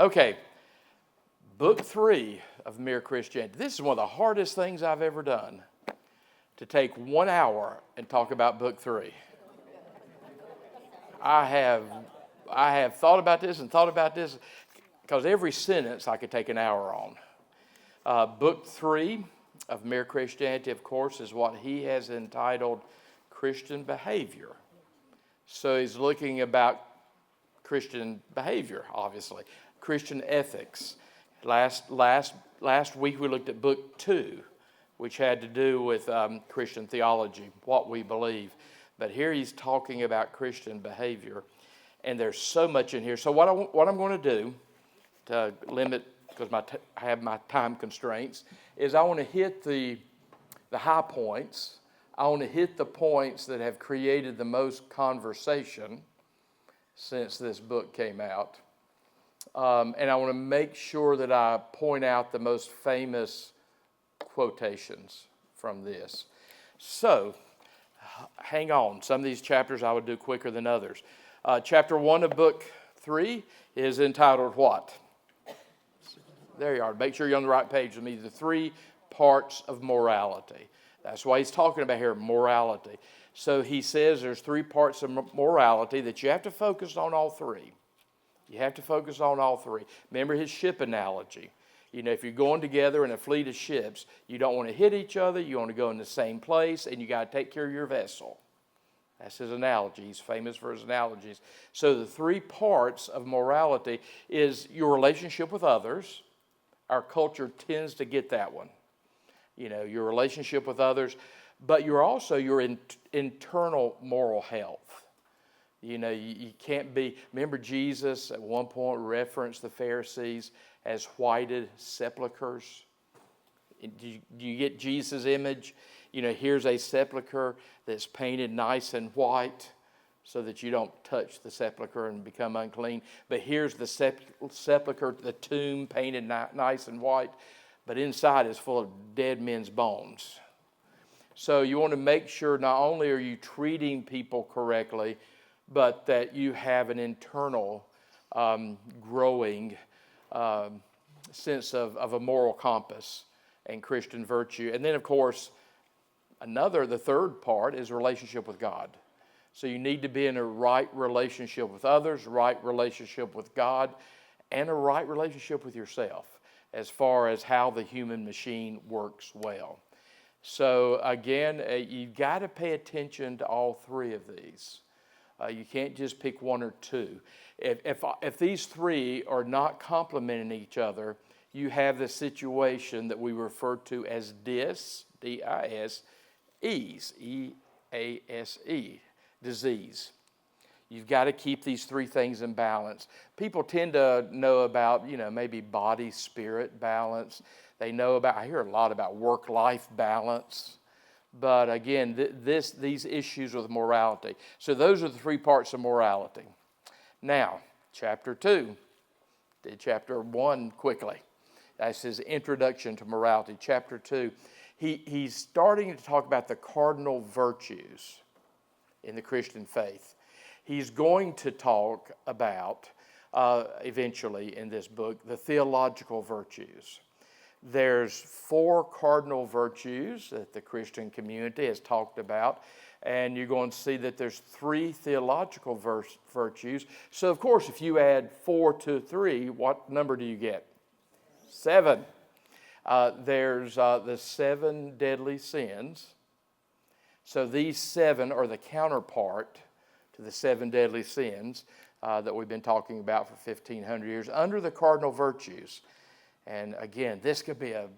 Okay, book 3 of Mere Christianity. This is one of the hardest things I've ever done, to take 1 hour and talk about book 3. I have thought about this and thought about this, because every sentence I could take an hour on. Book 3 of Mere Christianity, of course, is what he has entitled Christian Behavior. So he's looking about Christian behavior, obviously. Christian ethics. Last week we looked at book 2, which had to do with Christian theology, what we believe. But here he's talking about Christian behavior, and there's so much in here. So what I'm going to do to limit, because I have my time constraints, is I want to hit the high points. I want to hit the points that have created the most conversation since this book came out. And I want to make sure that I point out the most famous quotations from this. So, hang on. Some of these chapters I would do quicker than others. Chapter 1 of book 3 is entitled what? There you are. Make sure you're on the right page with me. The 3 parts of morality. That's why he's talking about here, morality. So he says there's 3 parts of morality that you have to focus on all 3. You have to focus on all 3. Remember his ship analogy. You know, if you're going together in a fleet of ships, you don't want to hit each other. You want to go in the same place, and you got to take care of your vessel. That's his analogy. He's famous for his analogies. So the 3 parts of morality is your relationship with others. Our culture tends to get that one. You know, your relationship with others, but you're also your internal moral health. You know, you can't be, remember Jesus at one point referenced the Pharisees as whited sepulchres. Do you get Jesus' image? You know, here's a sepulcher that's painted nice and white so that you don't touch the sepulcher and become unclean. But here's the sepulcher, the tomb painted nice and white, but inside is full of dead men's bones. So you want to make sure not only are you treating people correctly, but that you have an internal growing sense of a moral compass and Christian virtue. And then, of course, the third part is relationship with God. So you need to be in a right relationship with others, right relationship with God, and a right relationship with yourself as far as how the human machine works well. So again, you've got to pay attention to all 3 of these. You can't just pick 1 or 2. If these 3 are not complementing each other, you have the situation that we refer to as dis, D-I-S, ease, E-A-S-E, disease. You've got to keep these 3 things in balance. People tend to know about, maybe body-spirit balance. They know about, I hear a lot about work-life balance. But again, these issues with morality. So those are the 3 parts of morality. Now, chapter 2. Did chapter 1 quickly. That's his introduction to morality. Chapter 2. He's starting to talk about the cardinal virtues in the Christian faith. He's going to talk about, eventually in this book, the theological virtues. There's 4 cardinal virtues that the Christian community has talked about, and you're going to see that there's 3 theological virtues. So, of course, if you add 4 to 3, what number do you get? 7. There's the 7 deadly sins. So these 7 are the counterpart to the 7 deadly sins that we've been talking about for 1,500 years under the cardinal virtues. And again, this could be an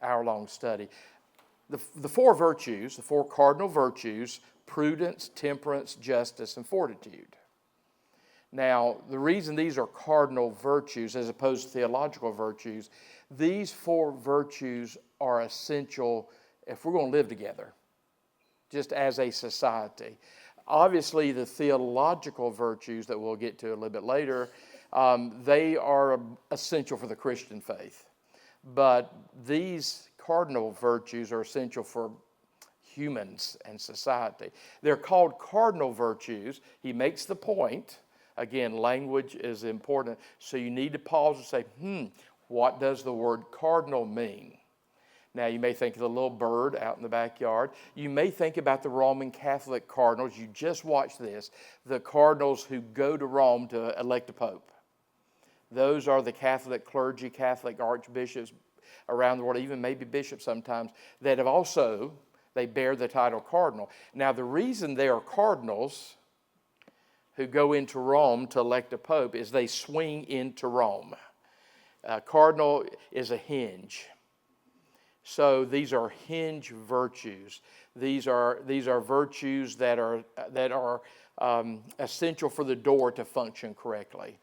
hour-long study. The 4 virtues, the 4 cardinal virtues, prudence, temperance, justice, and fortitude. Now, the reason these are cardinal virtues as opposed to theological virtues, these 4 virtues are essential if we're going to live together, just as a society. Obviously, the theological virtues that we'll get to a little bit later, they are essential for the Christian faith. But these cardinal virtues are essential for humans and society. They're called cardinal virtues. He makes the point Again, language is important. So you need to pause and say, what does the word cardinal mean? Now, you may think of the little bird out in the backyard. You may think about the Roman Catholic cardinals. You just watch this. The cardinals who go to Rome to elect a pope. Those are the Catholic clergy, Catholic archbishops around the world, even maybe bishops sometimes, that have also, they bear the title cardinal. Now, the reason they are cardinals who go into Rome to elect a pope is they swing into Rome. Cardinal is a hinge. So these are hinge virtues. These are virtues that are essential for the door to function correctly.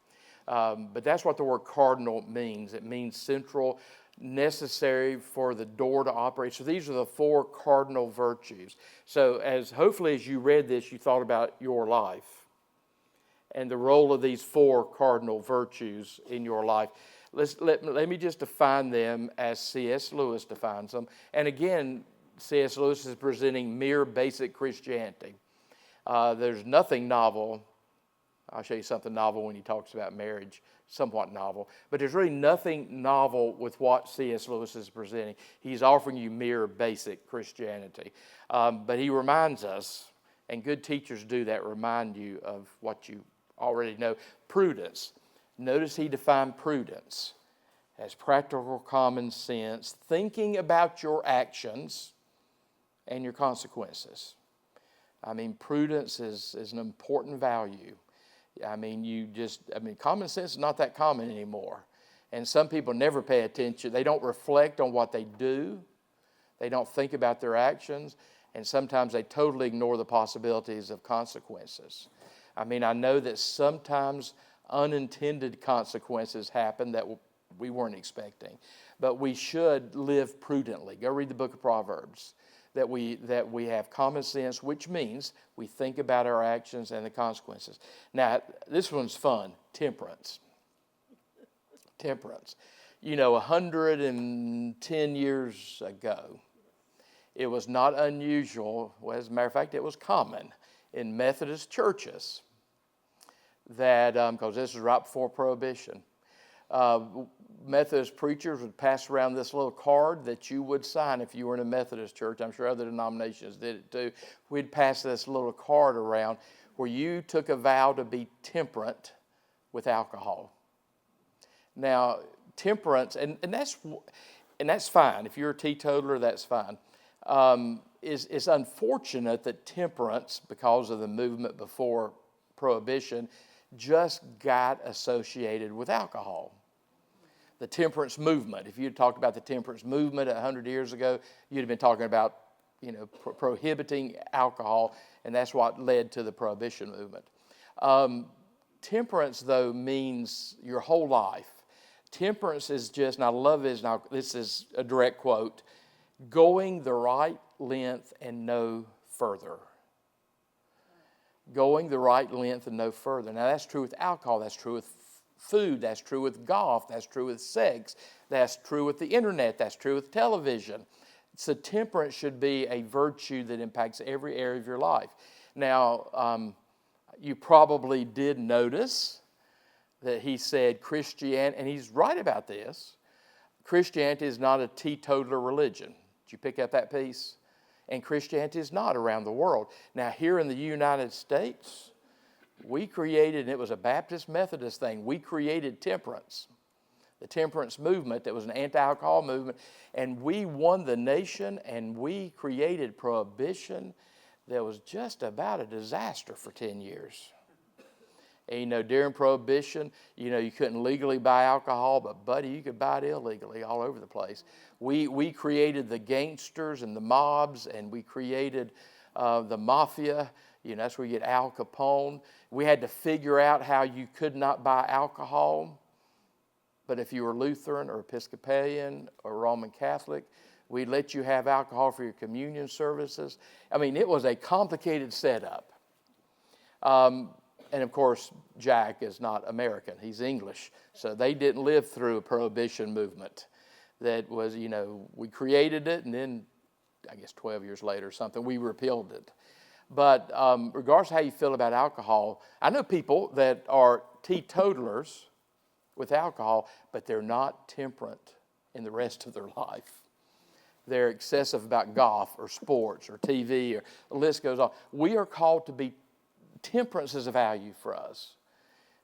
But that's what the word cardinal means. It means central, necessary for the door to operate. So these are the 4 cardinal virtues. So hopefully as you read this, you thought about your life and the role of these 4 cardinal virtues in your life. Let me just define them as C.S. Lewis defines them. And again, C.S. Lewis is presenting mere basic Christianity. There's nothing novel. I'll show you something novel when he talks about marriage, somewhat novel. But there's really nothing novel with what C.S. Lewis is presenting. He's offering you mere basic Christianity. But he reminds us, and good teachers do that, remind you of what you already know. Prudence. Notice he defined prudence as practical common sense, thinking about your actions and your consequences. I mean, prudence is an important value. Common sense is not that common anymore. And some people never pay attention. They don't reflect on what they do. They don't think about their actions. And sometimes they totally ignore the possibilities of consequences. I know that sometimes unintended consequences happen that we weren't expecting. But we should live prudently. Go read the book of Proverbs. That we have common sense, which means we think about our actions and the consequences. Now, this one's fun. Temperance. Temperance. 110 years ago, it was not unusual, well, as a matter of fact, it was common in Methodist churches that, because this is right before Prohibition, Methodist preachers would pass around this little card that you would sign if you were in a Methodist church. I'm sure other denominations did it too. We'd pass this little card around where you took a vow to be temperate with alcohol. Now, temperance, and that's fine. If you're a teetotaler, that's fine. It's unfortunate that temperance, because of the movement before Prohibition, just got associated with alcohol. The temperance movement. If you had talked about the temperance movement 100 years ago, you'd have been talking about, prohibiting alcohol, and that's what led to the Prohibition movement. Temperance, though, means your whole life. Temperance is just, and I love this, now this is a direct quote, going the right length and no further. Going the right length and no further. Now, that's true with alcohol. That's true with food. That's true with golf. That's true with sex. That's true with the internet. That's true with television. So temperance should be a virtue that impacts every area of your life. Now, you probably did notice that he said Christianity, and he's right about this, Christianity is not a teetotaler religion. Did you pick up that piece? And Christianity is not around the world. Now, here in the United States, we created, and it was a Baptist Methodist thing, we created temperance, the temperance movement that was an anti-alcohol movement, and we won the nation, and we created prohibition that was just about a disaster for 10 years. And, during Prohibition, you couldn't legally buy alcohol, but, buddy, you could buy it illegally all over the place. We created the gangsters and the mobs, and we created the mafia. That's where you get Al Capone. We had to figure out how you could not buy alcohol, but if you were Lutheran or Episcopalian or Roman Catholic, we'd let you have alcohol for your communion services. It was a complicated setup. And of course, Jack is not American. He's English. So they didn't live through a prohibition movement that was, we created it, and then, I guess 12 years later or something, we repealed it. But regardless of how you feel about alcohol, I know people that are teetotalers with alcohol, but they're not temperate in the rest of their life. They're excessive about golf or sports or TV, or the list goes on. We are called to be, temperance is a value for us.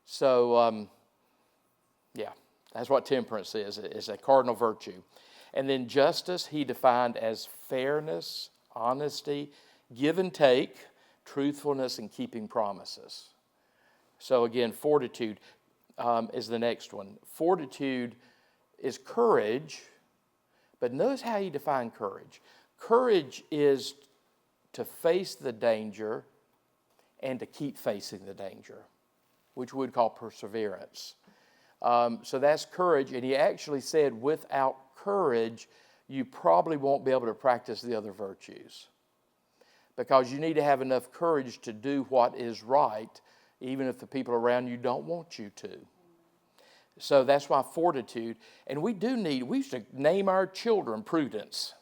So, that's what temperance is. It's a cardinal virtue. And then justice, he defined as fairness, honesty, give and take, truthfulness, and keeping promises. So again, fortitude is the next one. Fortitude is courage, but notice how he defined courage. Courage is to face the danger and to keep facing the danger, which we would call perseverance. So that's courage, and he actually said without courage, you probably won't be able to practice the other virtues, because you need to have enough courage to do what is right, even if the people around you don't want you to. So that's why fortitude, and we used to name our children Prudence.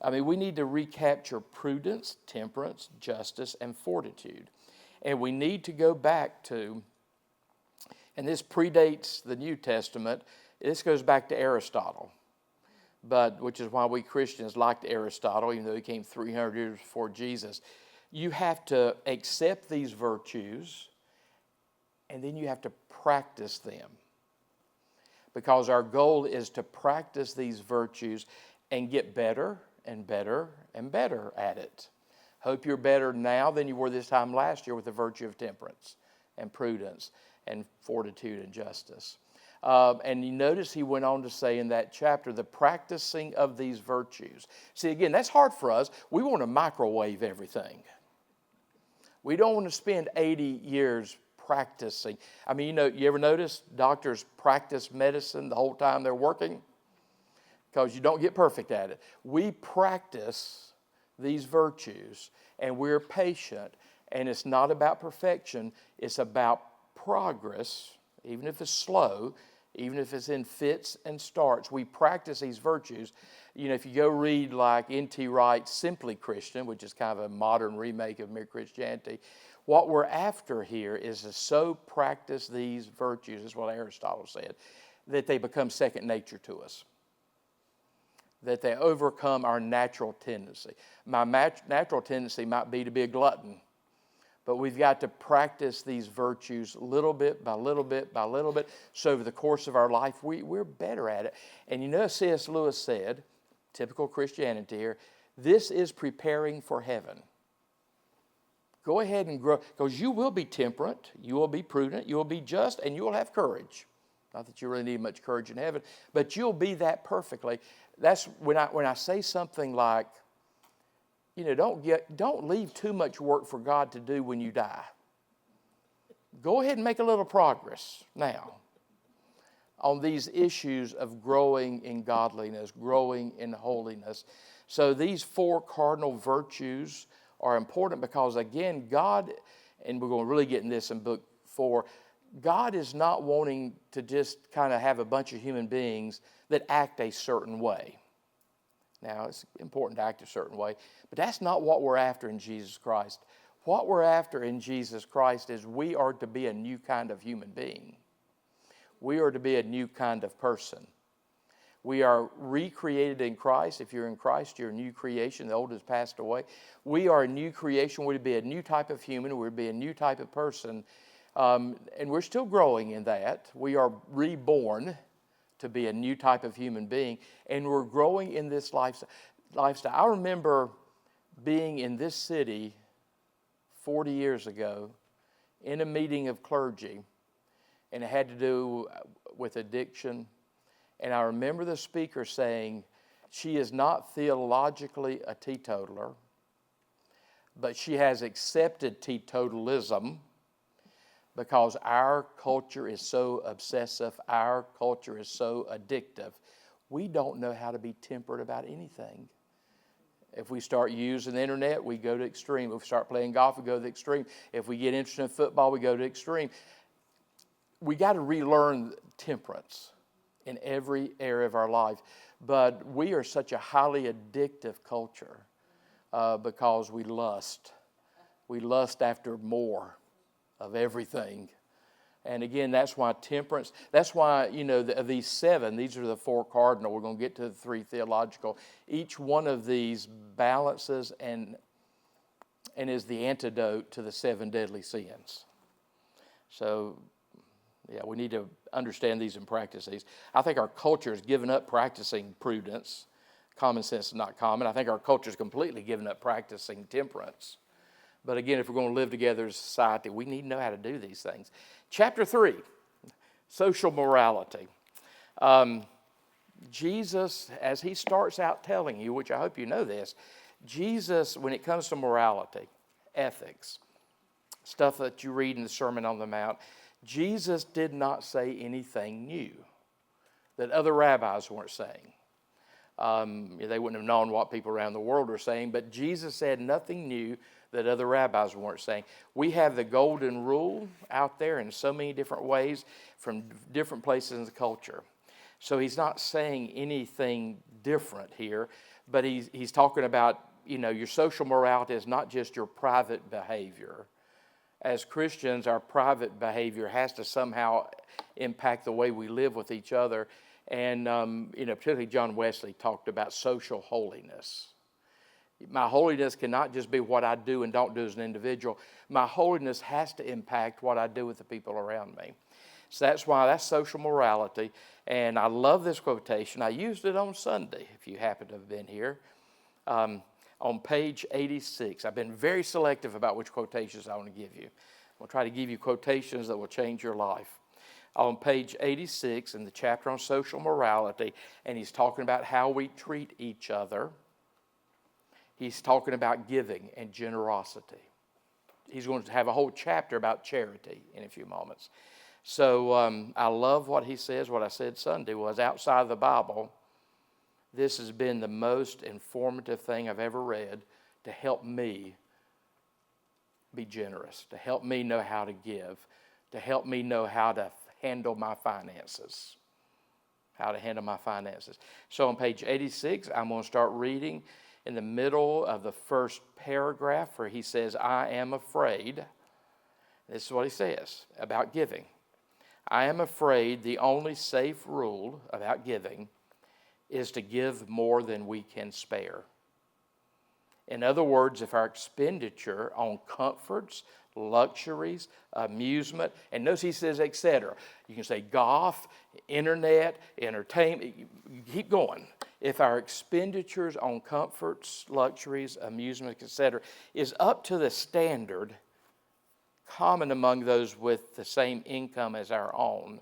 I mean, we need to recapture prudence, temperance, justice, and fortitude. And we need to go back to, and this predates the New Testament, this goes back to Aristotle, which is why we Christians liked Aristotle, even though he came 300 years before Jesus. You have to accept these virtues, and then you have to practice them. Because our goal is to practice these virtues and get better and better and better at it. Hope you're better now than you were this time last year with the virtue of temperance and prudence and fortitude and justice. And you notice he went on to say in that chapter, the practicing of these virtues. See, again, that's hard for us. We want to microwave everything. We don't want to spend 80 years practicing. I mean, you ever notice doctors practice medicine the whole time they're working? Because you don't get perfect at it. We practice these virtues, and we're patient, and it's not about perfection. It's about progress, even if it's slow, even if it's in fits and starts. We practice these virtues. You know, if you go read like N.T. Wright's Simply Christian, which is kind of a modern remake of Mere Christianity, what we're after here is to so practice these virtues, is what Aristotle said, that they become second nature to us, that they overcome our natural tendency. My natural tendency might be to be a glutton, but we've got to practice these virtues little bit by little bit by little bit, so over the course of our life, we're better at it. And you know, C.S. Lewis said, typical Christianity here, this is preparing for heaven. Go ahead and grow, because you will be temperate, you will be prudent, you will be just, and you will have courage. Not that you really need much courage in heaven, but you'll be that perfectly. That's when I say something like, you know, don't leave too much work for God to do when you die. Go ahead and make a little progress now on these issues of growing in godliness, growing in holiness. So these 4 cardinal virtues are important because, again, God, and we're going to really get in this in book 4, God is not wanting to just kind of have a bunch of human beings that act a certain way. Now, it's important to act a certain way, but that's not what we're after in Jesus Christ. What we're after in Jesus Christ is we are to be a new kind of human being. We are to be a new kind of person. We are recreated in Christ. If you're in Christ, you're a new creation. The old has passed away. We are a new creation. We're to be a new type of human. We're to be a new type of person. And we're still growing in that. We are reborn to be a new type of human being. And we're growing in this lifestyle. I remember being in this city 40 years ago in a meeting of clergy, and it had to do with addiction. And I remember the speaker saying, she is not theologically a teetotaler, but she has accepted teetotalism because our culture is so obsessive, our culture is so addictive. We don't know how to be temperate about anything. If we start using the internet, we go to extreme. If we start playing golf, we go to the extreme. If we get interested in football, we go to extreme. We got to relearn temperance in every area of our life. But we are such a highly addictive culture because we lust We lust after more of everything. And again, that's why temperance, that's why, of these 7, these are the 4 cardinal. We're going to get to the 3 theological. Each one of these balances and is the antidote to the 7 deadly sins. So, yeah, we need to understand these and practice these. I think our culture has given up practicing prudence. Common sense is not common. I think our culture has completely given up practicing temperance. But again, if we're going to live together as a society, we need to know how to do these things. Chapter 3, social morality. Jesus, as he starts out telling you, which I hope you know this, Jesus, when it comes to morality, ethics, stuff that you read in the Sermon on the Mount, Jesus did not say anything new that other rabbis weren't saying. They wouldn't have known what people around the world were saying, but Jesus said nothing new that other rabbis weren't saying. We have the golden rule out there in so many different ways from different places in the culture. So he's not saying anything different here, but he's talking about, your social morality is not just your private behavior. As Christians, our private behavior has to somehow impact the way we live with each other. And, particularly John Wesley talked about social holiness. My holiness cannot just be what I do and don't do as an individual. My holiness has to impact what I do with the people around me. So that's social morality. And I love this quotation. I used it on Sunday, if you happen to have been here, on page 86. I've been very selective about which quotations I want to give you. I'll try to give you quotations that will change your life. On page 86 in the chapter on social morality, and he's talking about how we treat each other. He's talking about giving and generosity. He's going to have a whole chapter about charity in a few moments. So I love what he says. What I said Sunday was, outside of the Bible, this has been the most informative thing I've ever read to help me be generous, to help me know how to give, to help me know how to handle my finances. So on page 86, I'm going to start reading in the middle of the first paragraph where he says, I am afraid. This is what he says about giving. I am afraid the only safe rule about giving is to give more than we can spare. In other words, if our expenditure on comforts, luxuries, amusement, and notice he says, etc. You can say golf, internet, entertainment, you keep going. If our expenditures on comforts, luxuries, amusement, etc. is up to the standard common among those with the same income as our own,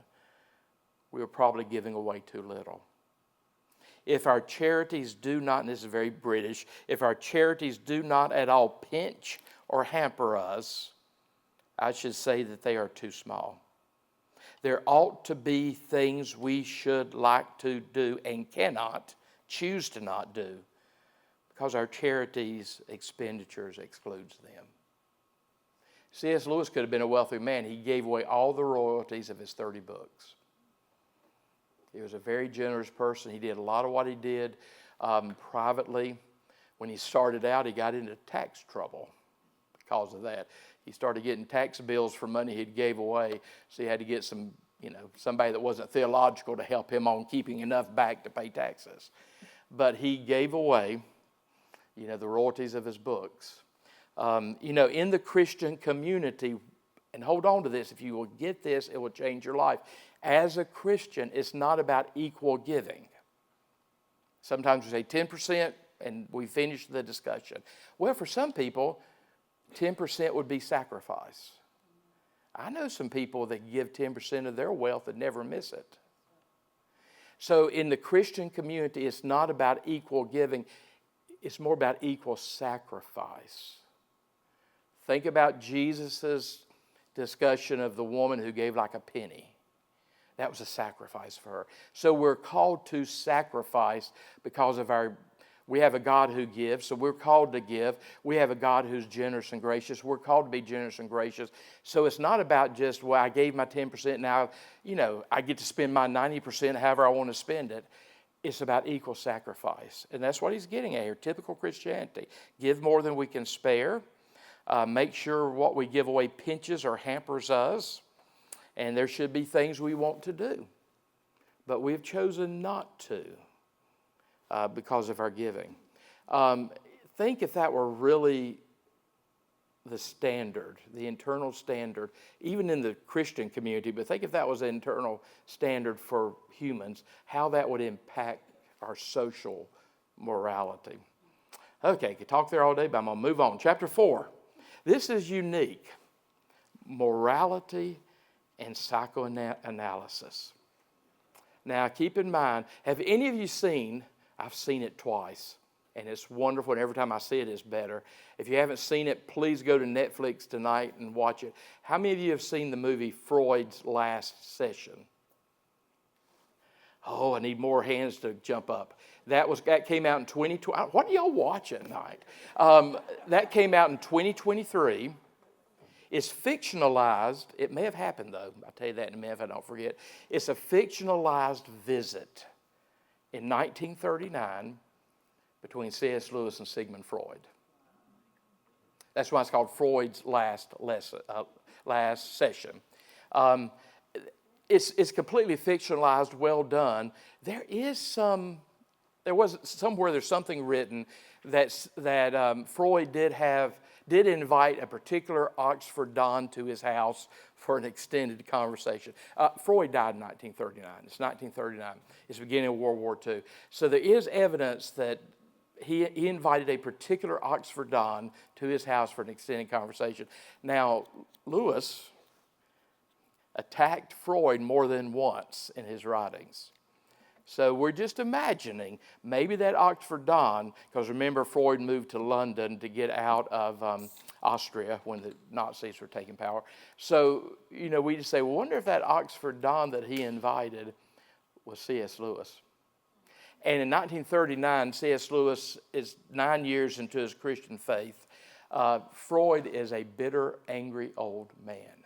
we're probably giving away too little. If our charities do not, and this is very British, if our charities do not at all pinch or hamper us, I should say that they are too small. There ought to be things we should like to do and cannot choose to not do because our charities expenditures excludes them. C.S. Lewis could have been a wealthy man. He gave away all the royalties of his 30 books. He was a very generous person. He did a lot of what he did privately. When he started out, he got into tax trouble because of that. He started getting tax bills for money he gave away, so he had to get somebody that wasn't theological to help him on keeping enough back to pay taxes. But he gave away, the royalties of his books. In the Christian community, and hold on to this, if you will get this, it will change your life. As a Christian, it's not about equal giving. Sometimes we say 10% and we finish the discussion. Well, for some people, 10% would be sacrifice. I know some people that give 10% of their wealth and never miss it. So in the Christian community, it's not about equal giving. It's more about equal sacrifice. Think about Jesus' discussion of the woman who gave like a penny. That was a sacrifice for her. So we're called to sacrifice because of we have a God who gives, so we're called to give. We have a God who's generous and gracious. We're called to be generous and gracious. So it's not about just, I gave my 10%, now, I get to spend my 90% however I want to spend it. It's about equal sacrifice. And that's what he's getting at here, typical Christianity. Give more than we can spare. Make sure what we give away pinches or hampers us. And there should be things we want to do. But we've chosen not to because of our giving. Think if that were really the standard, the internal standard, even in the Christian community, but think if that was the internal standard for humans, how that would impact our social morality. Okay, I could talk there all day, but I'm going to move on. Chapter 4. This is unique. Morality and psychoanalysis. Now, keep in mind, have any of you seen, I've seen it twice, and it's wonderful, and every time I see it, it's better. If you haven't seen it, please go to Netflix tonight and watch it. How many of you have seen the movie Freud's Last Session? Oh, I need more hands to jump up. That came out in 2020. What are y'all watching tonight? That came out in 2023. It's fictionalized. It may have happened, though. I'll tell you that in a minute if I don't forget. It's a fictionalized visit in 1939 between C.S. Lewis and Sigmund Freud. That's why it's called Freud's Last Session. It's completely fictionalized, well done. There's something written that Freud did invite a particular Oxford Don to his house for an extended conversation. Freud died in 1939. It's 1939. It's the beginning of World War II. So there is evidence that he invited a particular Oxford Don to his house for an extended conversation. Now, Lewis attacked Freud more than once in his writings. So we're just imagining maybe that Oxford Don, because remember Freud moved to London to get out of Austria when the Nazis were taking power. So, we just say, well, wonder if that Oxford Don that he invited was C.S. Lewis. And in 1939, C.S. Lewis is 9 years into his Christian faith. Freud is a bitter, angry old man.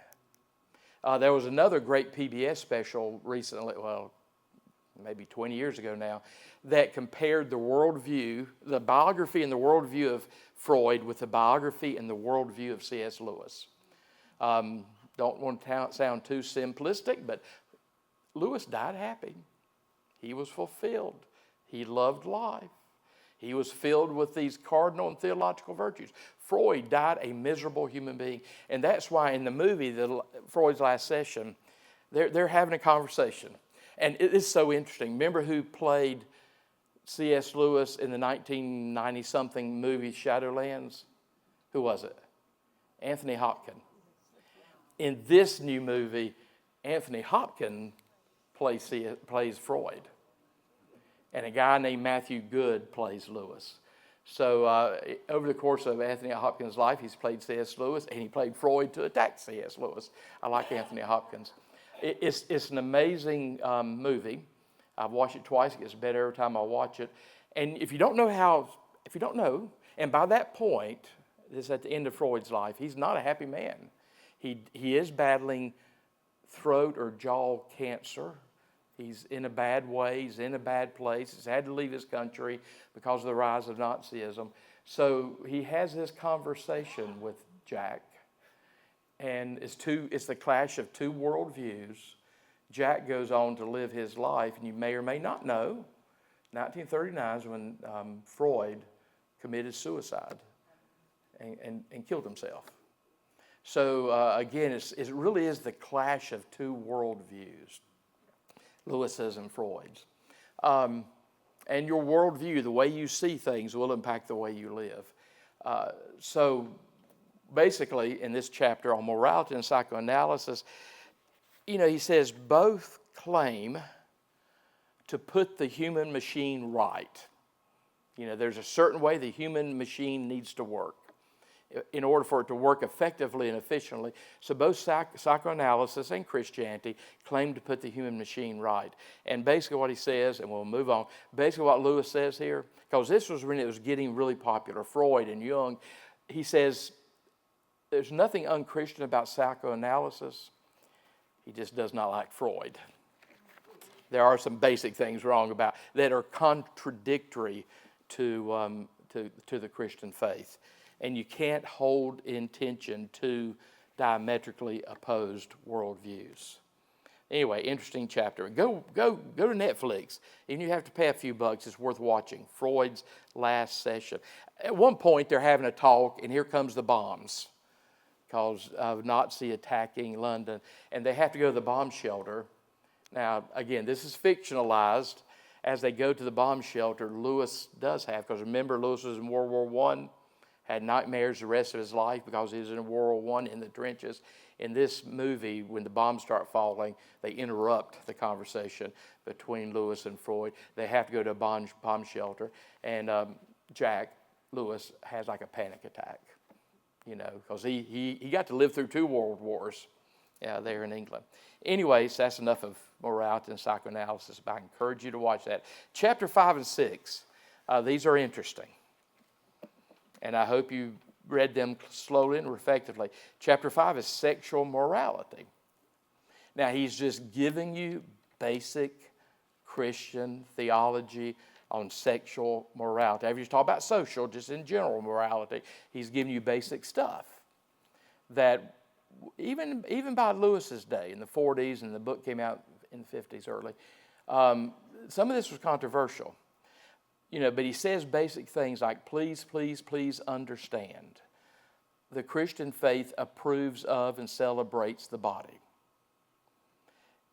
There was another great PBS special recently, maybe 20 years ago now, that compared the biography and the worldview of Freud with the biography and the worldview of C.S. Lewis. Don't want to sound too simplistic, but Lewis died happy. He was fulfilled. He loved life. He was filled with these cardinal and theological virtues. Freud died a miserable human being. And that's why in the movie, Freud's Last Session, they're having a conversation. And it is so interesting. Remember who played C.S. Lewis in the 1990-something movie Shadowlands? Who was it? Anthony Hopkins. In this new movie, Anthony Hopkins plays Freud. And a guy named Matthew Good plays Lewis. So over the course of Anthony Hopkins' life, he's played C.S. Lewis, and he played Freud to attack C.S. Lewis. I like Anthony Hopkins. It's an amazing movie. I've watched it twice. It gets better every time I watch it. And if you don't know, and by that point, this is at the end of Freud's life, he's not a happy man. He is battling throat or jaw cancer. He's in a bad way. He's in a bad place. He's had to leave his country because of the rise of Nazism. So he has this conversation with Jack. And it's the clash of two worldviews. Jack goes on to live his life, and you may or may not know, 1939 is when Freud committed suicide and killed himself. So again, it really is the clash of two worldviews, Lewis's and Freud's. And your worldview, the way you see things, will impact the way you live. So basically, in this chapter on morality and psychoanalysis, he says both claim to put the human machine right. There's a certain way the human machine needs to work in order for it to work effectively and efficiently. So both psychoanalysis and Christianity claim to put the human machine right. And basically what he says, and we'll move on, basically what Lewis says here, because this was when it was getting really popular, Freud and Jung, he says, there's nothing unchristian about psychoanalysis. He just does not like Freud. There are some basic things wrong about that are contradictory to the Christian faith. and you can't hold in tension two diametrically opposed worldviews. Anyway, interesting chapter. Go to Netflix. Even you have to pay a few bucks. It's worth watching. Freud's last session. At one point, they're having a talk, and here comes the bombs because of Nazi attacking London, and they have to go to the bomb shelter. Now, again, this is fictionalized. As they go to the bomb shelter, Lewis does have, because remember, Lewis was in World War I, had nightmares the rest of his life because he was in World War I in the trenches. In this movie, when the bombs start falling, they interrupt the conversation between Lewis and Freud. They have to go to a bomb shelter, and Jack Lewis has like a panic attack, because he got to live through 2 world wars there in England. Anyways, that's enough of morality and psychoanalysis, but I encourage you to watch that. Chapter 5 and 6, these are interesting, and I hope you read them slowly and reflectively. Chapter 5 is sexual morality. Now, he's just giving you basic Christian theology on sexual morality. After he's talking about social, just in general morality, he's giving you basic stuff that even by Lewis's day in the 40s, and the book came out in the 50s early, some of this was controversial. But he says basic things like, please, please, please understand. The Christian faith approves of and celebrates the body.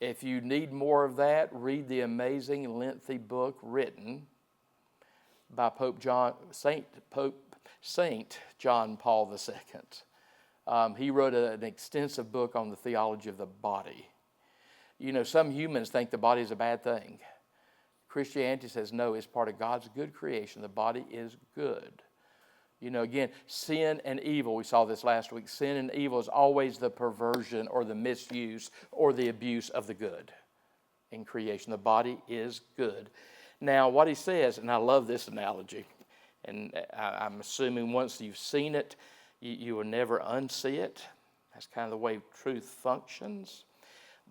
If you need more of that, read the amazing, lengthy book written by Saint John Paul II. He wrote an extensive book on the theology of the body. Some humans think the body is a bad thing. Christianity says, no, it's part of God's good creation. The body is good. Again, sin and evil, we saw this last week, sin and evil is always the perversion or the misuse or the abuse of the good in creation. The body is good. Now, what he says, and I love this analogy, and I'm assuming once you've seen it, you will never unsee it. That's kind of the way truth functions.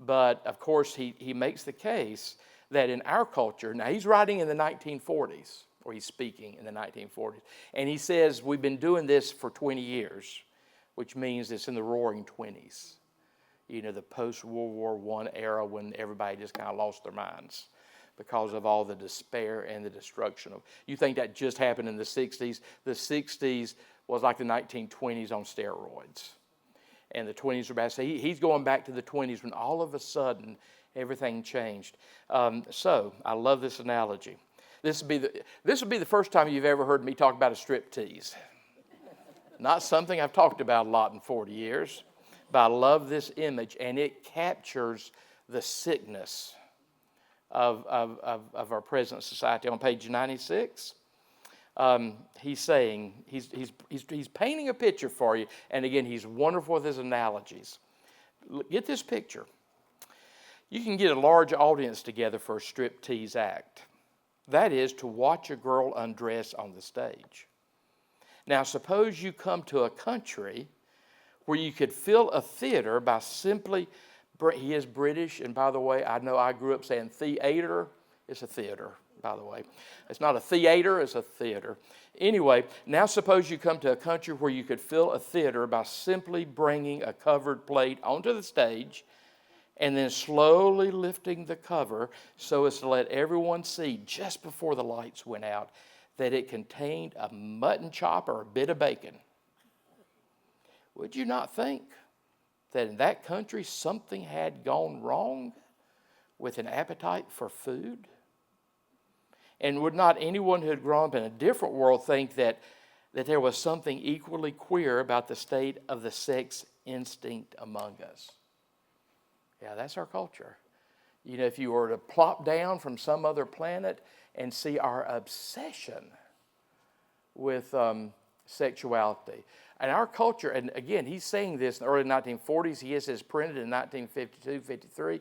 But, of course, he makes the case that in our culture, now he's writing in the 1940s, or he's speaking in the 1940s, and he says we've been doing this for 20 years, which means it's in the roaring 20s, the post-World War I era when everybody just kind of lost their minds because of all the despair and the destruction. You think that just happened in the 60s? The 60s was like the 1920s on steroids, and the 20s were bad. So he's going back to the 20s when all of a sudden everything changed. So I love this analogy. This would be the first time you've ever heard me talk about a strip tease. Not something I've talked about a lot in 40 years, but I love this image, and it captures the sickness of our present society. On page 96, he's saying, he's painting a picture for you, and again, he's wonderful with his analogies. Get this picture. You can get a large audience together for a striptease act. That is, to watch a girl undress on the stage. Now, suppose you come to a country where you could fill a theater by simply, he is British, and by the way, I know I grew up saying theater. It's a theater, by the way. It's not a theater, it's a theater. Anyway, now suppose you come to a country where you could fill a theater by simply bringing a covered plate onto the stage and then slowly lifting the cover so as to let everyone see just before the lights went out that it contained a mutton chop or a bit of bacon. Would you not think that in that country something had gone wrong with an appetite for food? And would not anyone who had grown up in a different world think that there was something equally queer about the state of the sex instinct among us? Yeah, that's our culture. If you were to plop down from some other planet and see our obsession with sexuality. And our culture, and again, he's saying this in the early 1940s. He has this printed in 1952, 53.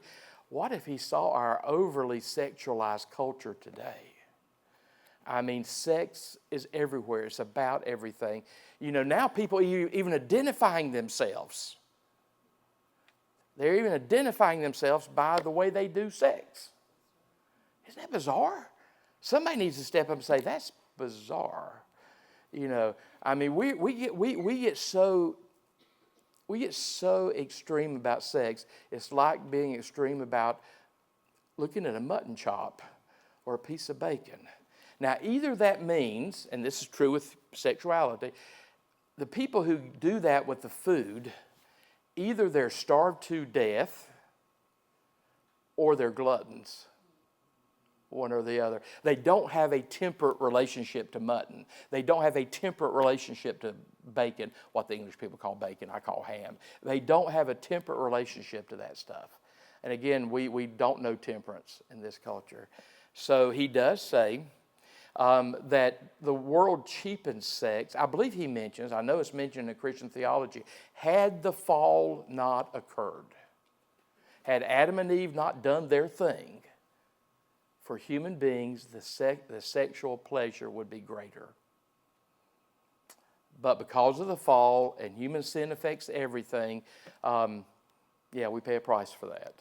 What if he saw our overly sexualized culture today? I mean, sex is everywhere. It's about everything. Now people are even identifying themselves. They're even identifying themselves by the way they do sex. Isn't that bizarre? Somebody needs to step up and say, that's bizarre. I mean, we get so extreme about sex. It's like being extreme about looking at a mutton chop or a piece of bacon. Now, either that means, and this is true with sexuality, the people who do that with the food, either they're starved to death or they're gluttons. One or the other. They don't have a temperate relationship to mutton. They don't have a temperate relationship to bacon, what the English people call bacon, I call ham. They don't have a temperate relationship to that stuff. And again, we don't know temperance in this culture. So he does say that the world cheapens sex. I believe he mentions, I know it's mentioned in Christian theology, had the fall not occurred, had Adam and Eve not done their thing, for human beings, the sexual pleasure would be greater. But because of the fall and human sin affects everything, we pay a price for that.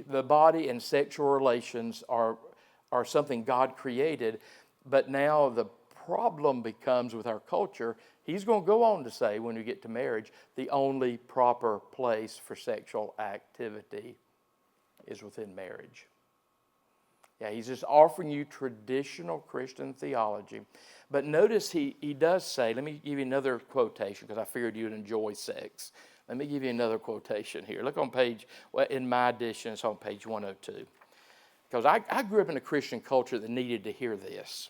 The body and sexual relations are something God created, but now the problem becomes with our culture, he's going to go on to say when we get to marriage, the only proper place for sexual activity is within marriage. Yeah, he's just offering you traditional Christian theology. But notice he does say, let me give you another quotation because I figured you'd enjoy sex. Let me give you another quotation here. Look on in my edition, it's on page 102. Because I grew up in a Christian culture that needed to hear this.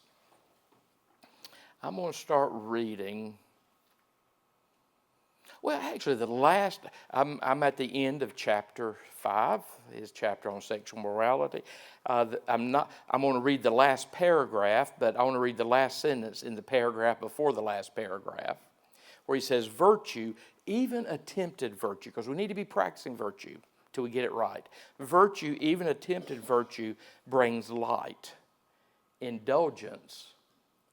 I'm going to start reading. Well, actually, I'm at the end of chapter 5, his chapter on sexual morality. I'm going to read the last paragraph, but I want to read the last sentence in the paragraph before the last paragraph, where he says, virtue, even attempted virtue, because we need to be practicing virtue till we get it right. Virtue, even attempted virtue, brings light. Indulgence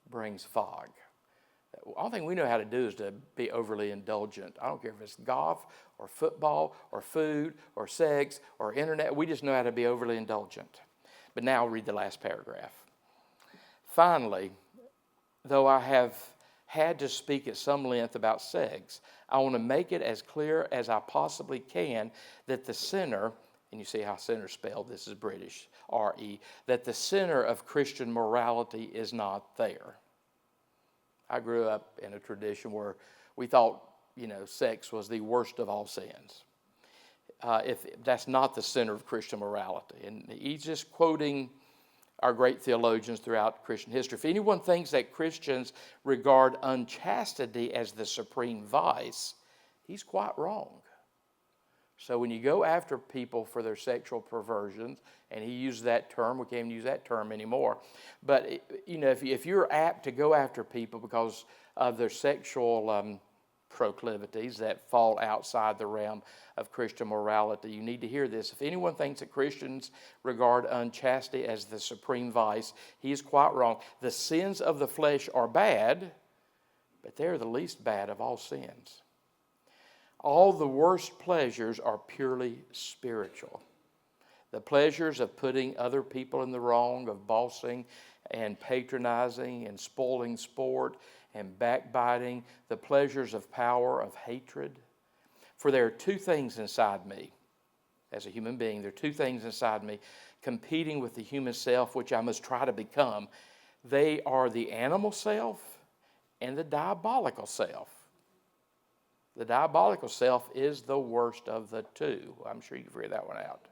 brings fog. The only thing we know how to do is to be overly indulgent. I don't care if it's golf or football or food or sex or internet. We just know how to be overly indulgent. But now I'll read the last paragraph. Finally, though I have had to speak at some length about sex, I want to make it as clear as I possibly can that the sinner, and you see how sinner spelled, this is British, R-E, that the center of Christian morality is not there. I grew up in a tradition where we thought, sex was the worst of all sins. If that's not the center of Christian morality. And he's just quoting our great theologians throughout Christian history. If anyone thinks that Christians regard unchastity as the supreme vice, he's quite wrong. So when you go after people for their sexual perversions, and he used that term, we can't even use that term anymore. But if you're apt to go after people because of their sexual proclivities that fall outside the realm of Christian morality, you need to hear this. If anyone thinks that Christians regard unchastity as the supreme vice, he is quite wrong. The sins of the flesh are bad, but they're the least bad of all sins. All the worst pleasures are purely spiritual. The pleasures of putting other people in the wrong, of bossing and patronizing and spoiling sport and backbiting, the pleasures of power, of hatred. For there are two things inside me, as a human being, there are two things inside me competing with the human self, which I must try to become. They are the animal self and the diabolical self. The diabolical self is the worst of the two. I'm sure you can figure that one out.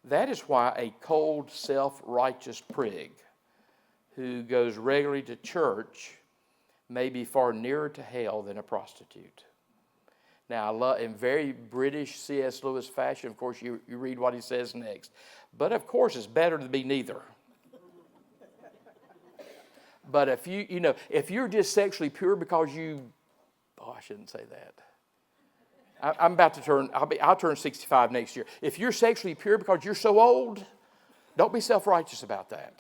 That is why a cold, self-righteous prig who goes regularly to church may be far nearer to hell than a prostitute. Now, I love, in very British C.S. Lewis fashion, of course, you read what he says next. But, of course, it's better to be neither. But if you're just sexually pure because I shouldn't say that. I'll turn 65 next year. If you're sexually pure because you're so old, don't be self-righteous about that.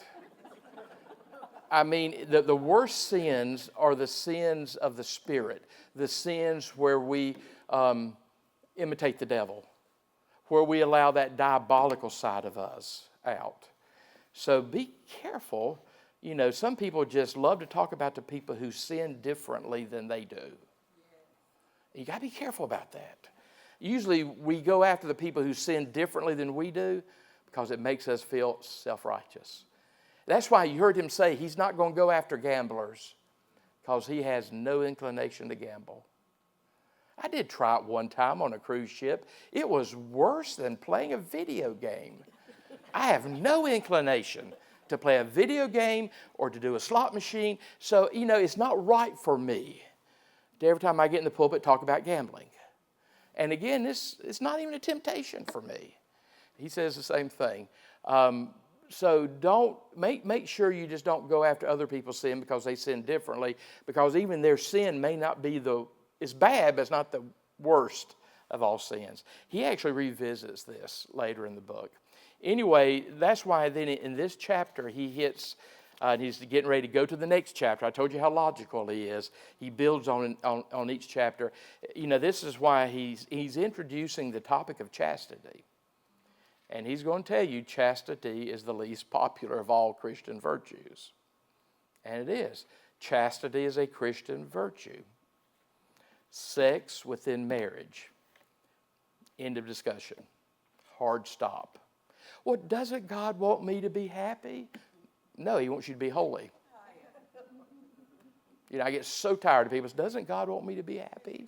I mean, the worst sins are the sins of the Spirit, the sins where we imitate the devil, where we allow that diabolical side of us out. So be careful You know, some people just love to talk about the people who sin differently than they do. You got to be careful about that. Usually we go after the people who sin differently than we do because it makes us feel self-righteous. That's why you heard him say he's not going to go after gamblers because he has no inclination to gamble. I did try it one time on a cruise ship. It was worse than playing a video game. I have no inclination to play a video game or to do a slot machine. So, you know, it's not right for me to every time I get in the pulpit talk about gambling. And again, it's not even a temptation for me. He says the same thing. So don't make sure you just don't go after other people's sin because they sin differently, because even their sin may not be it's bad, but it's not the worst of all sins. He actually revisits this later in the book. Anyway, that's why then in this chapter he hits, and he's getting ready to go to the next chapter. I told you how logical he is. He builds on each chapter. You know, this is why he's introducing the topic of chastity. And he's going to tell you chastity is the least popular of all Christian virtues. And it is. Chastity is a Christian virtue. Sex within marriage. End of discussion. Hard stop. Well, doesn't God want me to be happy? No, he wants you to be holy. You know, I get so tired of people. Doesn't God want me to be happy?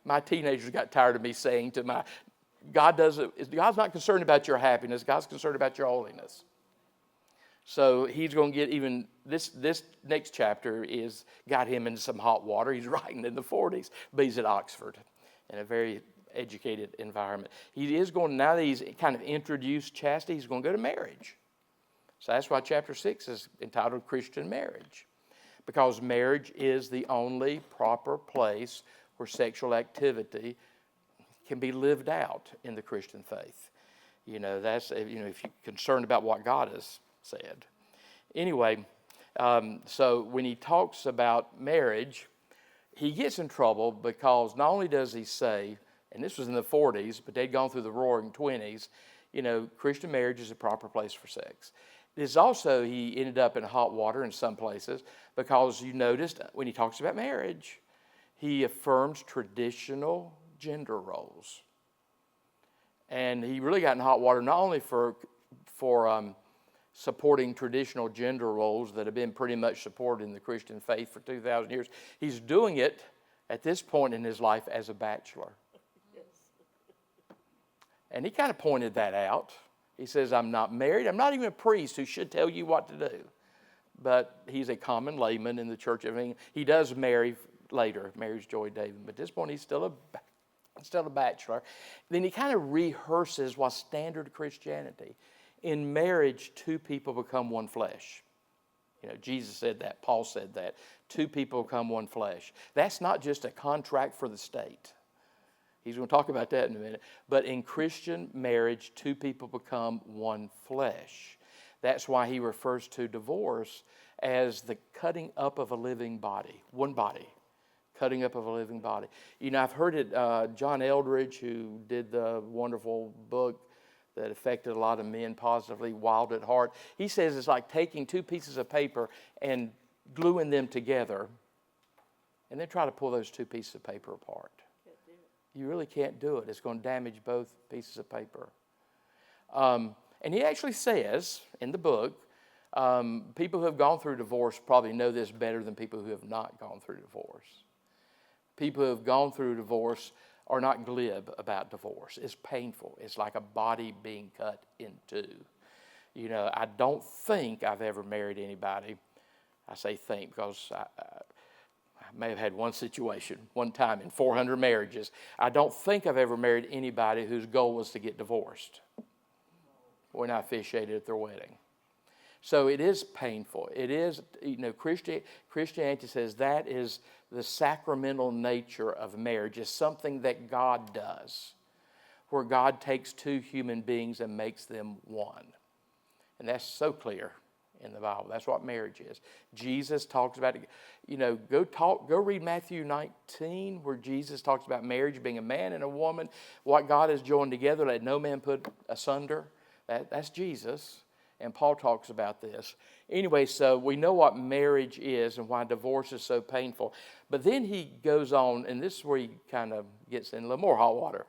My teenagers got tired of me saying to God's not concerned about your happiness. God's concerned about your holiness. So he's going to get even, this next chapter got him into some hot water. He's writing in the 40s, but he's at Oxford in a very educated environment. He is going, now that he's kind of introduced chastity, he's going to go to marriage. So that's why chapter 6 is entitled Christian Marriage, because marriage is the only proper place where sexual activity can be lived out in the Christian faith. You know, if you're concerned about what God has said. Anyway, so when he talks about marriage, he gets in trouble because not only does he say, and this was in the 40s, but they'd gone through the roaring 20s, you know, Christian marriage is a proper place for sex. It's also, he ended up in hot water in some places because you noticed when he talks about marriage, he affirms traditional gender roles. And he really got in hot water not only for supporting traditional gender roles that have been pretty much supported in the Christian faith for 2,000 years. He's doing it at this point in his life as a bachelor. And he kind of pointed that out. He says, I'm not married. I'm not even a priest who should tell you what to do. But he's a common layman in the Church of England. He does marry later, marries Joy David. But at this point, he's still a bachelor. Then he kind of rehearses what's standard Christianity. In marriage, two people become one flesh. You know, Jesus said that. Paul said that. Two people become one flesh. That's not just a contract for the state. He's going to talk about that in a minute. But in Christian marriage, two people become one flesh. That's why he refers to divorce as the cutting up of a living body. One body. Cutting up of a living body. You know, I've heard it, John Eldridge, who did the wonderful book that affected a lot of men positively, Wild at Heart. He says it's like taking two pieces of paper and gluing them together and then try to pull those two pieces of paper apart. You really can't do it. It's going to damage both pieces of paper. And he actually says in the book, people who have gone through divorce probably know this better than people who have not gone through divorce. People who have gone through divorce are not glib about divorce. It's painful. It's like a body being cut in two. You know, I don't think I've ever married anybody. I say think because I may have had one situation, one time in 400 marriages. I don't think I've ever married anybody whose goal was to get divorced when I officiated at their wedding. So it is painful. It is, you know, Christianity says that is the sacramental nature of marriage. It's something that God does, where God takes two human beings and makes them one. And that's so clear in the Bible. That's what marriage is. Jesus talks about it. You know, go read Matthew 19, where Jesus talks about marriage being a man and a woman. What God has joined together, let no man put asunder. That's Jesus. And Paul talks about this. Anyway, so we know what marriage is and why divorce is so painful. But then he goes on, and this is where he kind of gets in a little more hot water.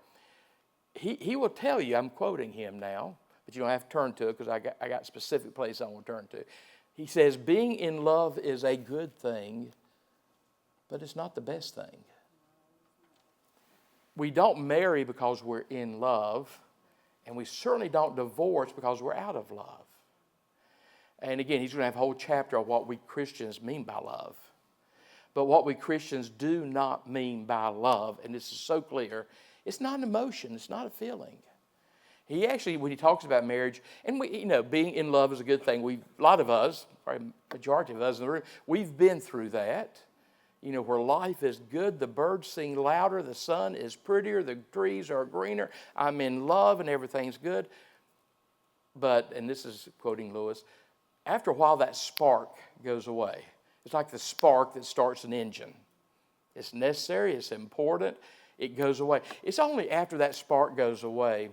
He will tell you, I'm quoting him now, but you don't have to turn to it because I got specific place I want to turn to. He says, being in love is a good thing, but it's not the best thing. We don't marry because we're in love, and we certainly don't divorce because we're out of love. And again, he's going to have a whole chapter of what we Christians mean by love. But what we Christians do not mean by love, and this is so clear, it's not an emotion, it's not a feeling. He actually, when he talks about marriage, and we, being in love is a good thing. A lot of us, probably majority of us in the room, we've been through that. Where life is good, the birds sing louder, the sun is prettier, the trees are greener, I'm in love and everything's good. But, and this is quoting Lewis, after a while that spark goes away. It's like the spark that starts an engine. It's necessary, it's important, it goes away. It's only after that spark goes away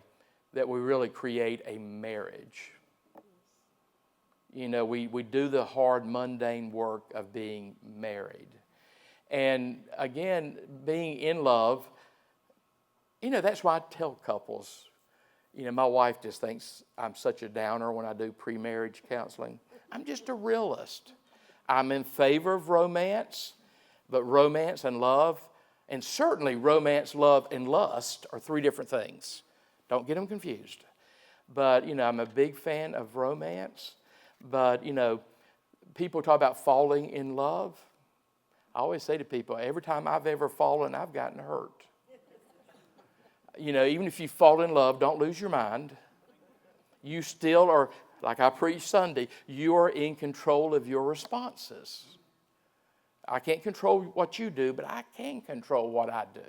that we really create a marriage. We do the hard, mundane work of being married. And again, being in love, that's why I tell couples, my wife just thinks I'm such a downer when I do pre-marriage counseling. I'm just a realist. I'm in favor of romance, but romance and love, and certainly romance, love, and lust are three different things. Don't get them confused. But, I'm a big fan of romance. But, people talk about falling in love. I always say to people, every time I've ever fallen, I've gotten hurt. Even if you fall in love, don't lose your mind. You still are, like I preached Sunday, you are in control of your responses. I can't control what you do, but I can control what I do.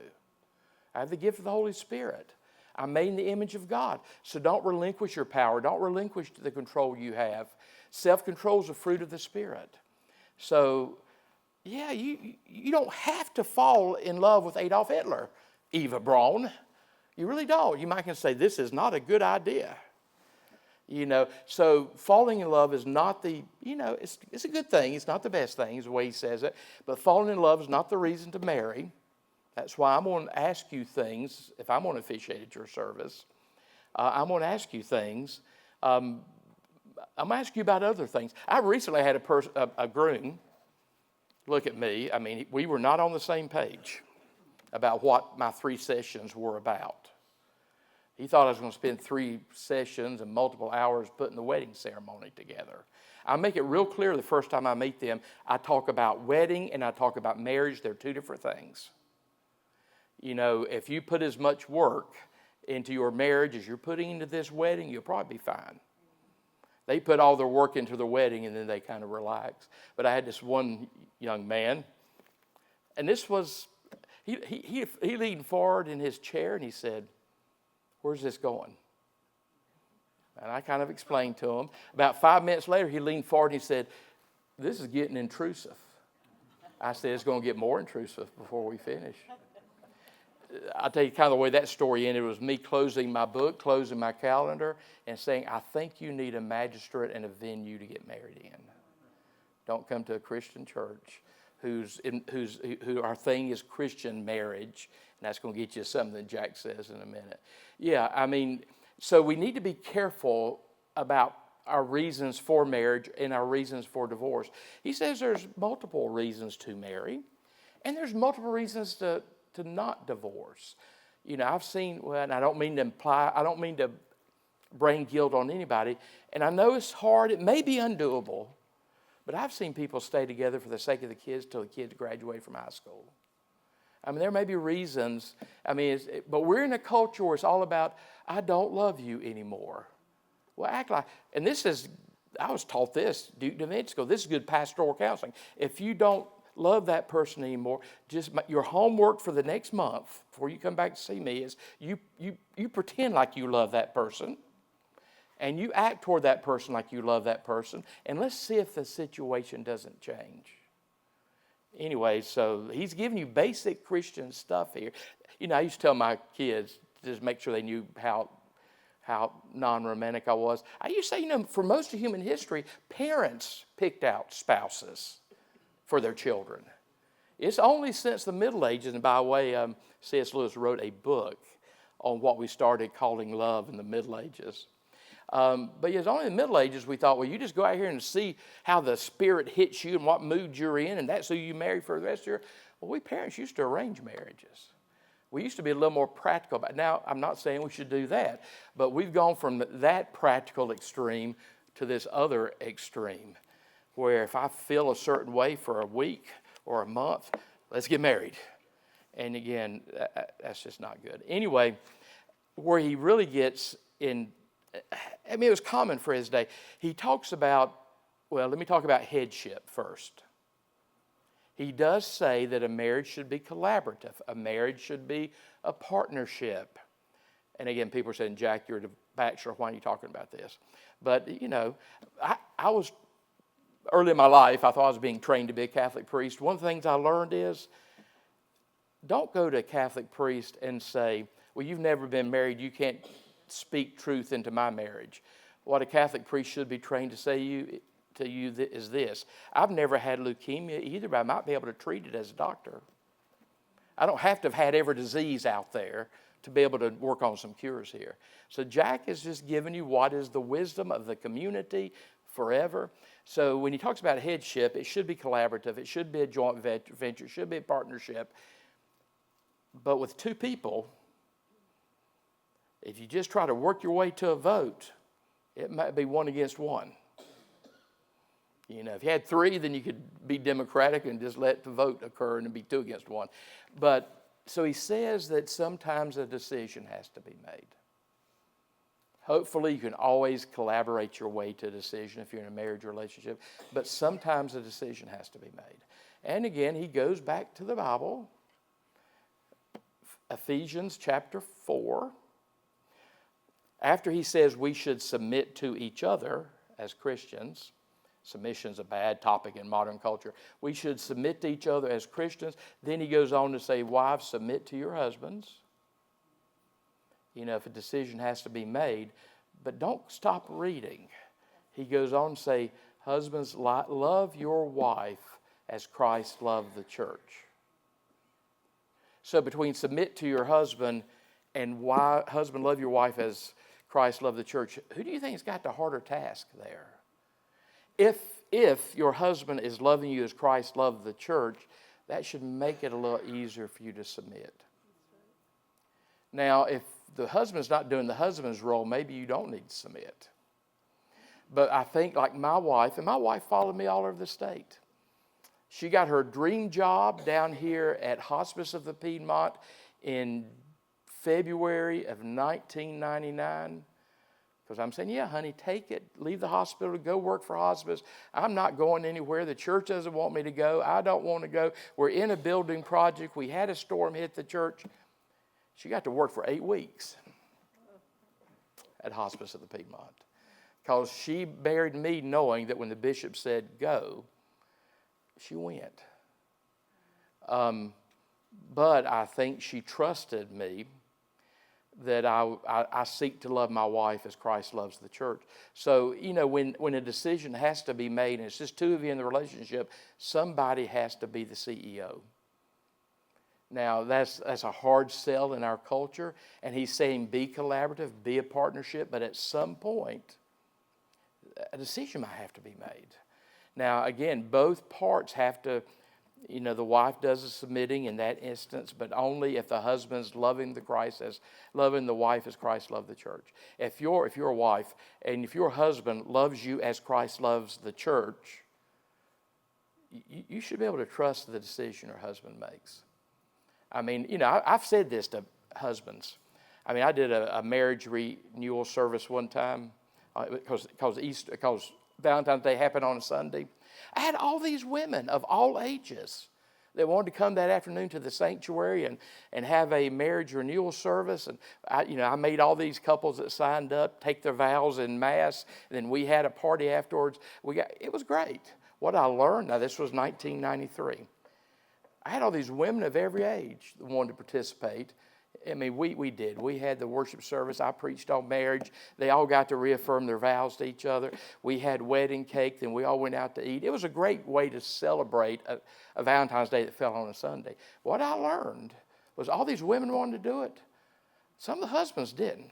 I have the gift of the Holy Spirit. I'm made in the image of God. So don't relinquish your power. Don't relinquish the control you have. Self-control is a fruit of the Spirit. So, yeah, you don't have to fall in love with Adolf Hitler, Eva Braun. You really don't. You might can say, this is not a good idea. So falling in love is not the, it's a good thing. It's not the best thing, is the way he says it. But falling in love is not the reason to marry. That's why I'm going to ask you things, if I'm going to officiate at your service. I'm going to ask you things. I'm going to ask you about other things. I recently had a groom look at me. I mean, we were not on the same page about what my 3 sessions were about. He thought I was going to spend 3 sessions and multiple hours putting the wedding ceremony together. I make it real clear the first time I meet them, I talk about wedding and I talk about marriage. They're 2 different things. If you put as much work into your marriage as you're putting into this wedding, you'll probably be fine. They put all their work into their wedding and then they kind of relax. But I had this one young man, and this was, he leaned forward in his chair and he said, "Where's this going?" And I kind of explained to him. About 5 minutes later, he leaned forward and he said, "This is getting intrusive." I said, "It's going to get more intrusive before we finish." I'll tell you kind of the way that story ended. It was me closing my book, closing my calendar, and saying, "I think you need a magistrate and a venue to get married in. Don't come to a Christian church who our thing is Christian marriage." And that's going to get you something that Jack says in a minute. Yeah, I mean, so we need to be careful about our reasons for marriage and our reasons for divorce. He says there's multiple reasons to marry, and there's multiple reasons to not divorce. I've seen, and I don't mean to bring guilt on anybody, and I know it's hard, it may be undoable, but I've seen people stay together for the sake of the kids till the kids graduate from high school. I mean, there may be reasons, but we're in a culture where it's all about, I don't love you anymore. Well, act like, and I was taught this, Duke Divinity, this is good pastoral counseling. If you don't love that person anymore, just your homework for the next month before you come back to see me is you pretend like you love that person and you act toward that person like you love that person, and let's see if the situation doesn't change. Anyway, so he's giving you basic Christian stuff here. I used to tell my kids to just make sure they knew how how non-romantic I was. I used to say, for most of human history, parents picked out spouses for their children. It's only since the Middle Ages, and by the way, C.S. Lewis wrote a book on what we started calling love in the Middle Ages. But it's only in the Middle Ages we thought, well, you just go out here and see how the Spirit hits you and what mood you're in, and that's who you marry for the rest of your... Well, we parents used to arrange marriages. We used to be a little more practical about it. Now, I'm not saying we should do that, but we've gone from that practical extreme to this other extreme, where if I feel a certain way for a week or a month, let's get married. And again, that's just not good. Anyway, where he really gets in, it was common for his day. He talks about, well, let me talk about headship first. He does say that a marriage should be collaborative. A marriage should be a partnership. And again, people are saying, Jack, you're a bachelor. Why are you talking about this? But, I was, early in my life, I thought I was being trained to be a Catholic priest. One of the things I learned is, don't go to a Catholic priest and say, well, you've never been married. You can't speak truth into my marriage. What a Catholic priest should be trained to say to you is this: I've never had leukemia either, but I might be able to treat it as a doctor. I don't have to have had every disease out there to be able to work on some cures here. So Jack is just giving you what is the wisdom of the community forever. So when he talks about headship, it should be collaborative. It should be a joint venture. It should be a partnership. But with two people, if you just try to work your way to a vote, it might be one against one. If you had three, then you could be democratic and just let the vote occur and it'd be 2 against 1. But so he says that sometimes a decision has to be made. Hopefully you can always collaborate your way to a decision if you're in a marriage relationship, but sometimes a decision has to be made. And again, he goes back to the Bible, Ephesians chapter 4. After he says we should submit to each other as Christians, submission's a bad topic in modern culture. We should submit to each other as Christians. Then he goes on to say, wives, submit to your husbands. If a decision has to be made, but don't stop reading. He goes on to say, husbands, love your wife as Christ loved the church. So between submit to your husband and husband, love your wife as Christ loved the church, who do you think has got the harder task there? If your husband is loving you as Christ loved the church, that should make it a little easier for you to submit. Now, if the husband's not doing the husband's role, maybe you don't need to submit. But I think like my wife, and my wife followed me all over the state. She got her dream job down here at Hospice of the Piedmont in February of 1999. Because I'm saying, yeah, honey, take it. Leave the hospital, go work for hospice. I'm not going anywhere. The church doesn't want me to go. I don't want to go. We're in a building project. We had a storm hit the church. She got to work for 8 weeks at Hospice of the Piedmont. Because she married me knowing that when the bishop said go, she went. But I think she trusted me that I seek to love my wife as Christ loves the church. So, when a decision has to be made, and it's just two of you in the relationship, somebody has to be the CEO. Now, that's a hard sell in our culture, and he's saying be collaborative, be a partnership, but at some point, a decision might have to be made. Now, again, both parts have to, the wife does the submitting in that instance, but only if the husband's loving the wife as Christ loved the church. If you're a wife and if your husband loves you as Christ loves the church, you should be able to trust the decision your husband makes. I mean, I've said this to husbands. I mean, I did a marriage renewal service one time because Valentine's Day happened on a Sunday. I had all these women of all ages that wanted to come that afternoon to the sanctuary and have a marriage renewal service. And I made all these couples that signed up take their vows in Mass. And then we had a party afterwards. It was great. What I learned, now this was 1993. I had all these women of every age that wanted to participate I mean, we did. We had the worship service. I preached on marriage. They all got to reaffirm their vows to each other. We had wedding cake. Then we all went out to eat. It was a great way to celebrate a Valentine's Day that fell on a Sunday. What I learned was all these women wanted to do it. Some of the husbands didn't.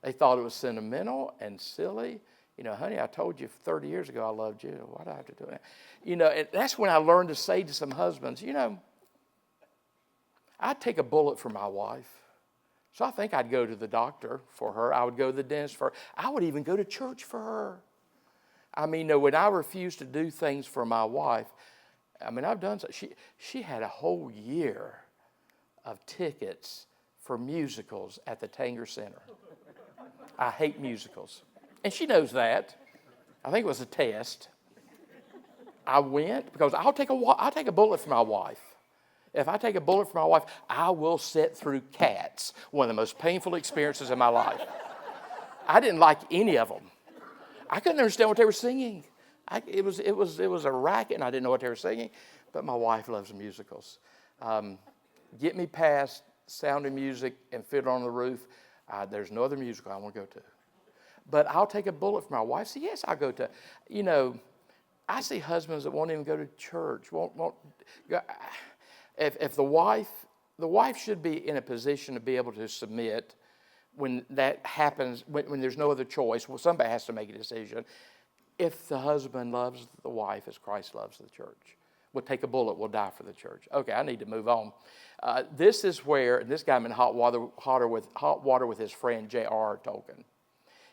They thought it was sentimental and silly. You know, honey, I told you 30 years ago I loved you. Why do I have to do it? You know, and that's when I learned to say to some husbands, you know, I'd take a bullet for my wife. So I think I'd go to the doctor for her. I would go to the dentist for her. I would even go to church for her. I mean, when I refused to do things for my wife, I mean, I've done so. She had a whole year of tickets for musicals at the Tanger Center. I hate musicals. And she knows that. I think it was a test. I went because I'll take a bullet for my wife. If I take a bullet for my wife, I will sit through Cats, one of the most painful experiences in my life. I didn't like any of them. I couldn't understand what they were singing. It was a racket, and I didn't know what they were singing. But my wife loves musicals. Get me past Sound of Music and Fiddler on the Roof. There's no other musical I want to go to. But I'll take a bullet for my wife. So yes, I'll go to. You know, I see husbands that won't even go to church. Won't go. If the wife should be in a position to be able to submit when that happens, when there's no other choice. Well, somebody has to make a decision. If the husband loves the wife as Christ loves the church, we'll take a bullet, we'll die for the church. Okay, I need to move on. This is where, and this got him in hot water with his friend J.R.R. Tolkien.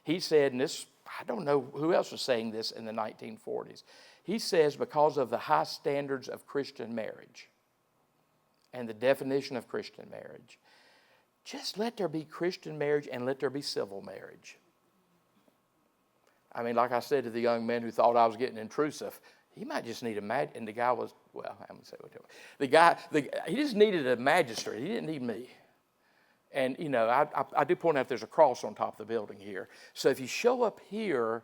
He said, and this, I don't know who else was saying this in the 1940s. He says, because of the high standards of Christian marriage and the definition of Christian marriage, just let there be Christian marriage and let there be civil marriage. I mean, like I said to the young man who thought I was getting intrusive, he might just need and the guy was, well, I'm going to say what he just needed a magistrate. He didn't need me. And, you know, I do point out there's a cross on top of the building here. So if you show up here,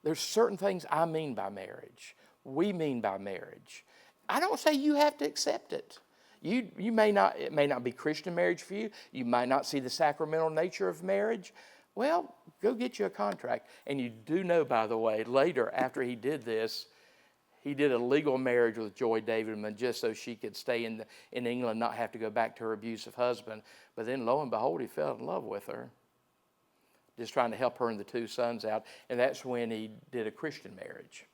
there's certain things I mean by marriage. We mean by marriage. I don't say you have to accept it. It may not be Christian marriage for you. You might not see the sacramental nature of marriage. Well, go get you a contract. And you do know, by the way, later after he did this, he did a legal marriage with Joy Davidman just so she could stay in England, not have to go back to her abusive husband. But then, lo and behold, he fell in love with her, just trying to help her and the two sons out. And that's when he did a Christian marriage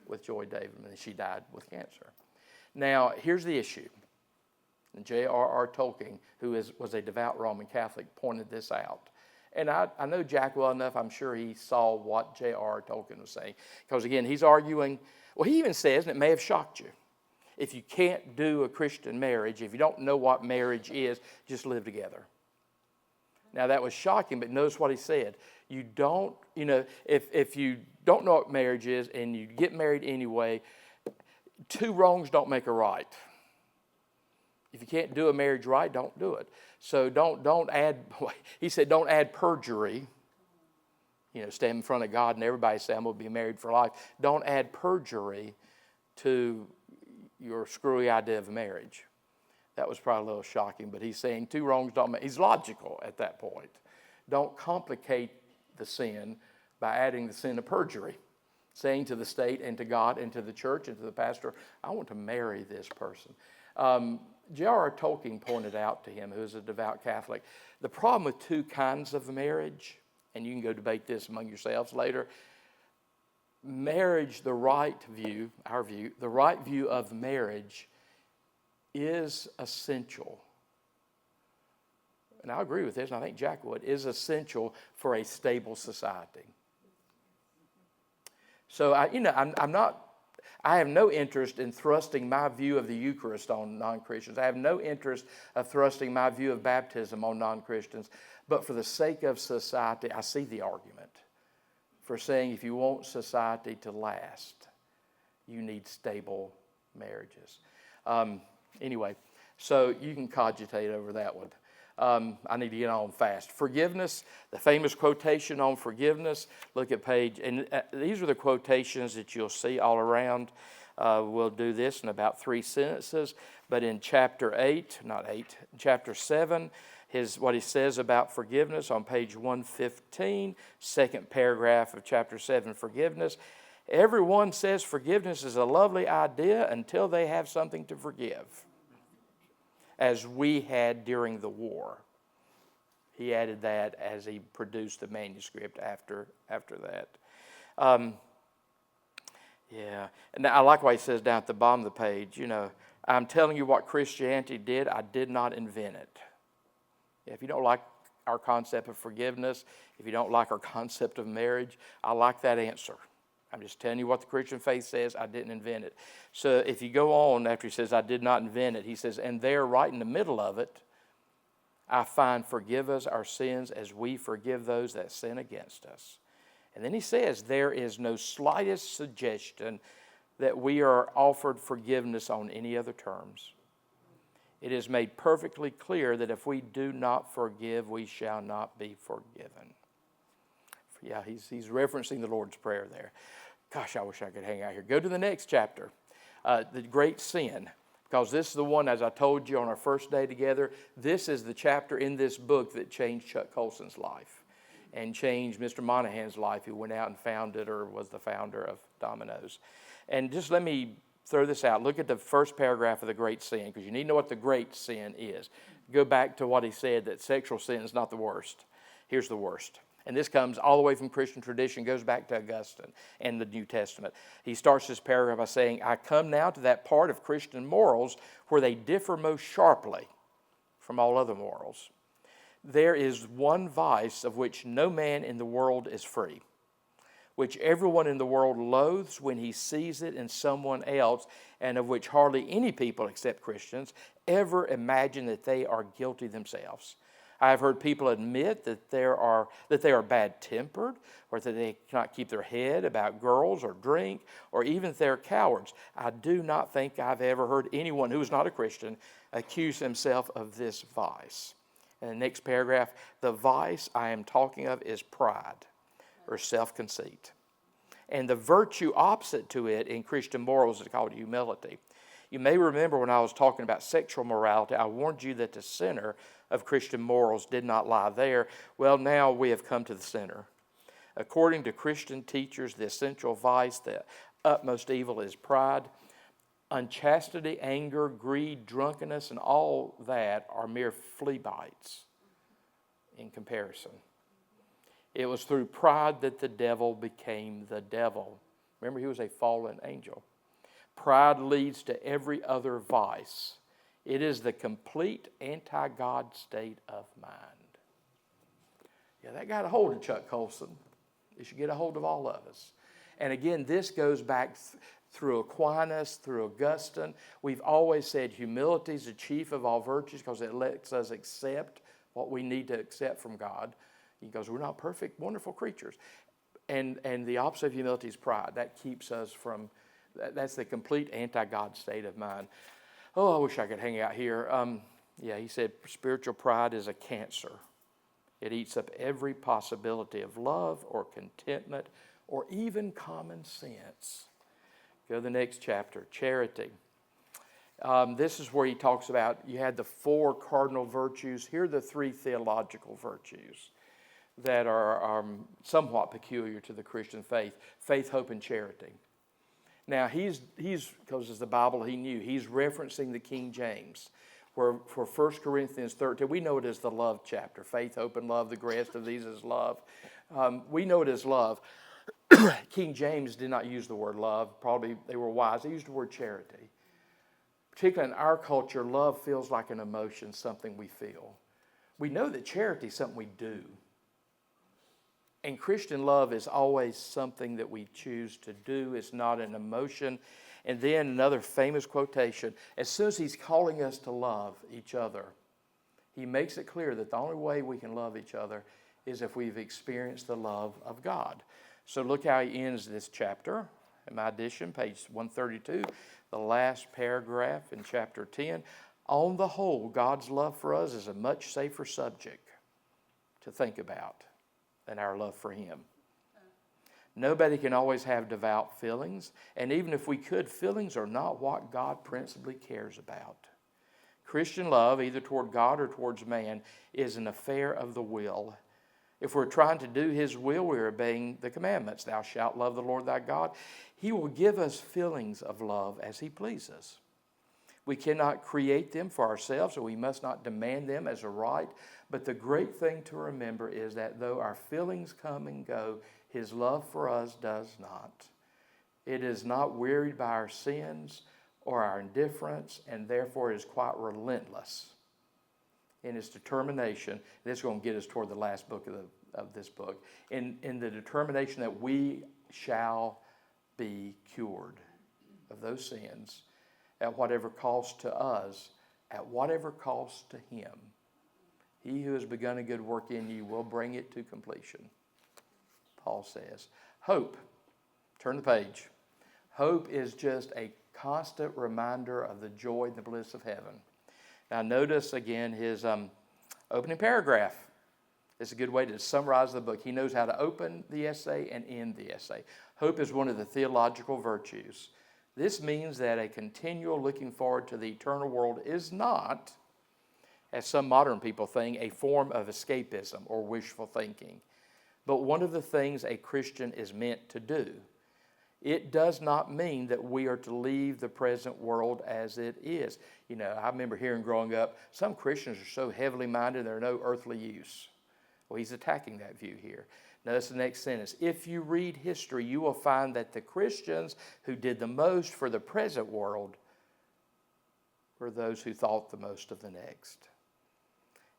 with Joy Davidman, and she died with cancer. Now, here's the issue. And J.R.R. Tolkien, who was a devout Roman Catholic, pointed this out. And I know Jack well enough, I'm sure he saw what J.R.R. Tolkien was saying. Because again, he's arguing, well, he even says, and it may have shocked you, if you can't do a Christian marriage, if you don't know what marriage is, just live together. Now that was shocking, but notice what he said. You don't, if you don't know what marriage is and you get married anyway, two wrongs don't make a right. If you can't do a marriage right, don't do it. So don't add, he said, don't add perjury. Stand in front of God and everybody say, I'm going to be married for life. Don't add perjury to your screwy idea of marriage. That was probably a little shocking, but he's saying two wrongs don't make, he's logical at that point. Don't complicate the sin by adding the sin of perjury. Saying to the state and to God and to the church and to the pastor, I want to marry this person. J.R.R. Tolkien pointed out to him, who is a devout Catholic, the problem with two kinds of marriage, and you can go debate this among yourselves later, marriage, the right view, our view, the right view of marriage is essential. And I agree with this, and I think Jack would, is essential for a stable society. So, I have no interest in thrusting my view of the Eucharist on non-Christians. I have no interest of thrusting my view of baptism on non-Christians. But for the sake of society, I see the argument for saying if you want society to last, you need stable marriages. Anyway, so you can cogitate over that one. I need to get on fast. Forgiveness, the famous quotation on forgiveness. Look at page, and these are the quotations that you'll see all around. We'll do this in about 3 sentences. But in chapter 7, what he says about forgiveness on page 115, second paragraph of chapter 7, forgiveness. Everyone says forgiveness is a lovely idea until they have something to forgive, as we had during the war. He added that as he produced the manuscript after that. And I like what he says down at the bottom of the page. I'm telling you what Christianity did. I did not invent it. If you don't like our concept of forgiveness, if you don't like our concept of marriage, I like that answer. I'm just telling you what the Christian faith says. I didn't invent it. So if you go on after he says, I did not invent it, he says, and there right in the middle of it, I find forgive us our sins as we forgive those that sin against us. And then he says, there is no slightest suggestion that we are offered forgiveness on any other terms. It is made perfectly clear that if we do not forgive, we shall not be forgiven. Yeah, he's referencing the Lord's Prayer there. Gosh, I wish I could hang out here. Go to the next chapter, the great sin. Because this is the one, as I told you on our first day together, this is the chapter in this book that changed Chuck Colson's life and changed Mr. Monahan's life, who went out and founded or was the founder of Domino's. And just let me throw this out. Look at the first paragraph of the great sin, because you need to know what the great sin is. Go back to what he said, that sexual sin is not the worst. Here's the worst. And this comes all the way from Christian tradition, goes back to Augustine and the New Testament. He starts this paragraph by saying, I come now to that part of Christian morals where they differ most sharply from all other morals. There is one vice of which no man in the world is free, which everyone in the world loathes when he sees it in someone else, and of which hardly any people except Christians ever imagine that they are guilty themselves. I have heard people admit that they are bad-tempered, or that they cannot keep their head about girls or drink, or even that they're cowards. I do not think I've ever heard anyone who is not a Christian accuse himself of this vice. And the next paragraph, the vice I am talking of is pride, or self-conceit. And the virtue opposite to it in Christian morals is called humility. You may remember when I was talking about sexual morality, I warned you that the center of Christian morals did not lie there. Well, now we have come to the center. According to Christian teachers, the essential vice, the utmost evil is pride. Unchastity, anger, greed, drunkenness, and all that are mere flea bites in comparison. It was through pride that the devil became the devil. Remember, he was a fallen angel. Pride leads to every other vice. It is the complete anti-God state of mind. Yeah, that got a hold of Chuck Colson. It should get a hold of all of us. And again, this goes back through Aquinas, through Augustine. We've always said humility is the chief of all virtues because it lets us accept what we need to accept from God. Because we're not perfect, wonderful creatures. And the opposite of humility is pride. That keeps us from, that's the complete anti-God state of mind. Oh, I wish I could hang out here. He said spiritual pride is a cancer. It eats up every possibility of love or contentment or even common sense. Go to the next chapter, charity. This is where he talks about, you had the 4 cardinal virtues. Here are the 3 theological virtues that are somewhat peculiar to the Christian faith: faith, hope, and charity. Now, he's because it's the Bible he knew, he's referencing the King James, where for 1 Corinthians 13, we know it as the love chapter. Faith, hope, and love, the greatest of these is love. We know it as love. King James did not use the word love. Probably they were wise. They used the word charity. Particularly in our culture, love feels like an emotion, something we feel. We know that charity is something we do. And Christian love is always something that we choose to do. It's not an emotion. And then another famous quotation, as soon as he's calling us to love each other, he makes it clear that the only way we can love each other is if we've experienced the love of God. So look how he ends this chapter. In my edition, page 132, the last paragraph in chapter 10. On the whole, God's love for us is a much safer subject to think about than our love for him. Nobody can always have devout feelings. And even if we could, feelings are not what God principally cares about. Christian love, either toward God or towards man, is an affair of the will. If we're trying to do His will, we're obeying the commandments. Thou shalt love the Lord thy God. He will give us feelings of love as He pleases. We cannot create them for ourselves, or we must not demand them as a right. But the great thing to remember is that though our feelings come and go, His love for us does not. It is not wearied by our sins or our indifference, and therefore is quite relentless in its determination. This is going to get us toward the last book of this book. In the determination that we shall be cured of those sins at whatever cost to us, at whatever cost to Him. He who has begun a good work in you will bring it to completion, Paul says. Hope. Turn the page. Hope is just a constant reminder of the joy and the bliss of heaven. Now notice again his opening paragraph. It's a good way to summarize the book. He knows how to open the essay and end the essay. Hope is one of the theological virtues. This means that a continual looking forward to the eternal world is not, as some modern people think, a form of escapism or wishful thinking, but one of the things a Christian is meant to do. It does not mean that we are to leave the present world as it is. You know, I remember hearing growing up, some Christians are so heavenly minded they're no earthly use. Well, he's attacking that view here. Notice the next sentence. If you read history, you will find that the Christians who did the most for the present world were those who thought the most of the next.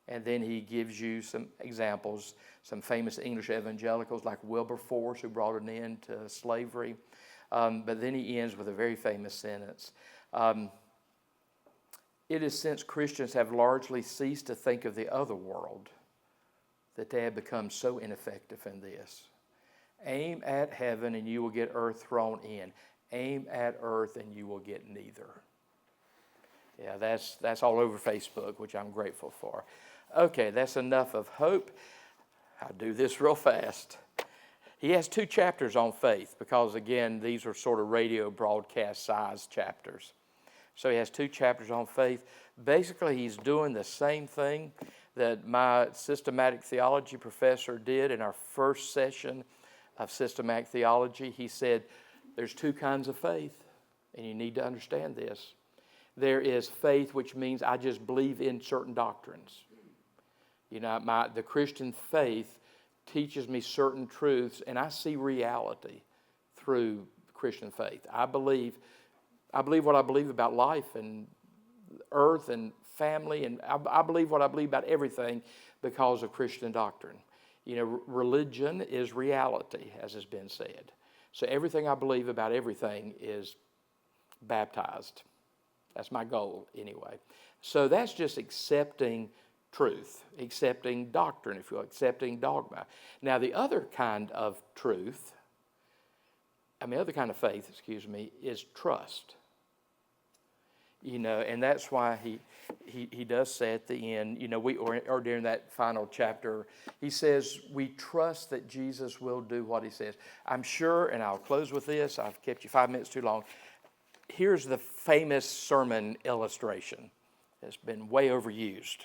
And then he gives you some examples, some famous English evangelicals like Wilberforce, who brought an end to slavery. But then he ends with a very famous sentence. It is since Christians have largely ceased to think of the other world that they have become so ineffective in this. Aim at heaven and you will get earth thrown in. Aim at earth and you will get neither. Yeah, that's all over Facebook, which I'm grateful for. Okay, that's enough of hope. I'll do this real fast. He has 2 chapters on faith because, again, these are sort of radio broadcast size chapters. So he has 2 chapters on faith. Basically, he's doing the same thing that my systematic theology professor did in our first session of systematic theology. He said, there's 2 kinds of faith, and you need to understand this. There is faith, which means I just believe in certain doctrines. You know, the Christian faith teaches me certain truths, and I see reality through Christian faith. I believe what I believe about life and earth and family, and I believe what I believe about everything because of Christian doctrine. You know, religion is reality, as has been said. So everything I believe about everything is baptized. That's my goal anyway. So that's just accepting truth, accepting doctrine, if you will, accepting dogma. Now the other kind of truth, other kind of faith, is trust. You know, and that's why he does say at the end, you know, or during that final chapter, he says, we trust that Jesus will do what he says. I'm sure, and I'll close with this, I've kept you 5 minutes too long. Here's the famous sermon illustration that's been way overused.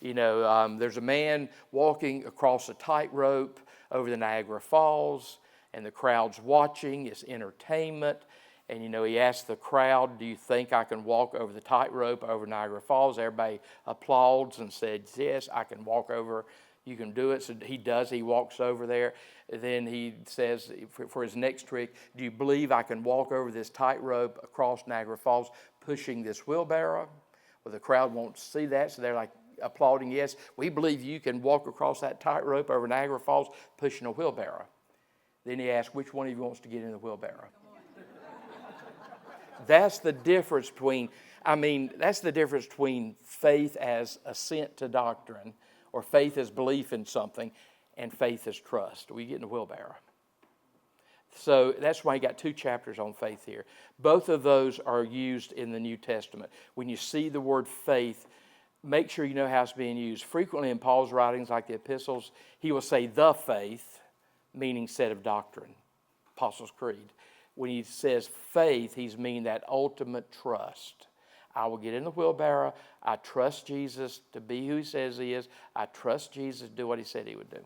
You know, there's a man walking across a tightrope over the Niagara Falls, and the crowd's watching. It's entertainment. And, you know, he asked the crowd, do you think I can walk over the tightrope over Niagara Falls? Everybody applauds and said, yes, I can walk over. You can do it. So he does. He walks over there. Then he says, for his next trick, do you believe I can walk over this tightrope across Niagara Falls pushing this wheelbarrow? Well, the crowd won't see that, so they're like applauding, yes, we believe you can walk across that tightrope over Niagara Falls pushing a wheelbarrow. Then he asked, which one of you wants to get in the wheelbarrow? That's the difference between faith as assent to doctrine, or faith as belief in something, and faith as trust. We get in the wheelbarrow. So that's why he got 2 chapters on faith here. Both of those are used in the New Testament. When you see the word faith, make sure you know how it's being used. Frequently in Paul's writings, like the epistles, he will say the faith, meaning set of doctrine, Apostles' Creed. When he says faith, he's meaning that ultimate trust. I will get in the wheelbarrow. I trust Jesus to be who he says he is. I trust Jesus to do what he said he would do.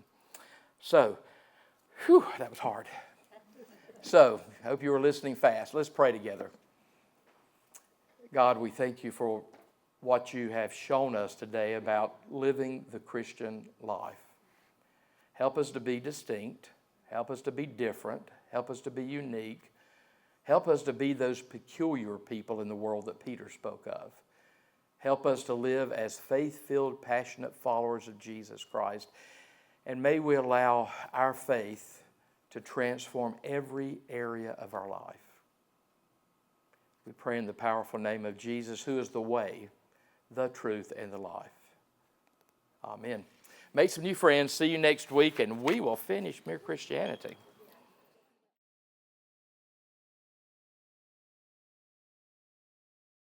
So, that was hard. So, I hope you were listening fast. Let's pray together. God, we thank you for what you have shown us today about living the Christian life. Help us to be distinct. Help us to be different. Help us to be unique. Help us to be those peculiar people in the world that Peter spoke of. Help us to live as faith-filled, passionate followers of Jesus Christ. And may we allow our faith to transform every area of our life. We pray in the powerful name of Jesus, who is the way, the truth, and the life. Amen. Make some new friends. See you next week, and we will finish Mere Christianity.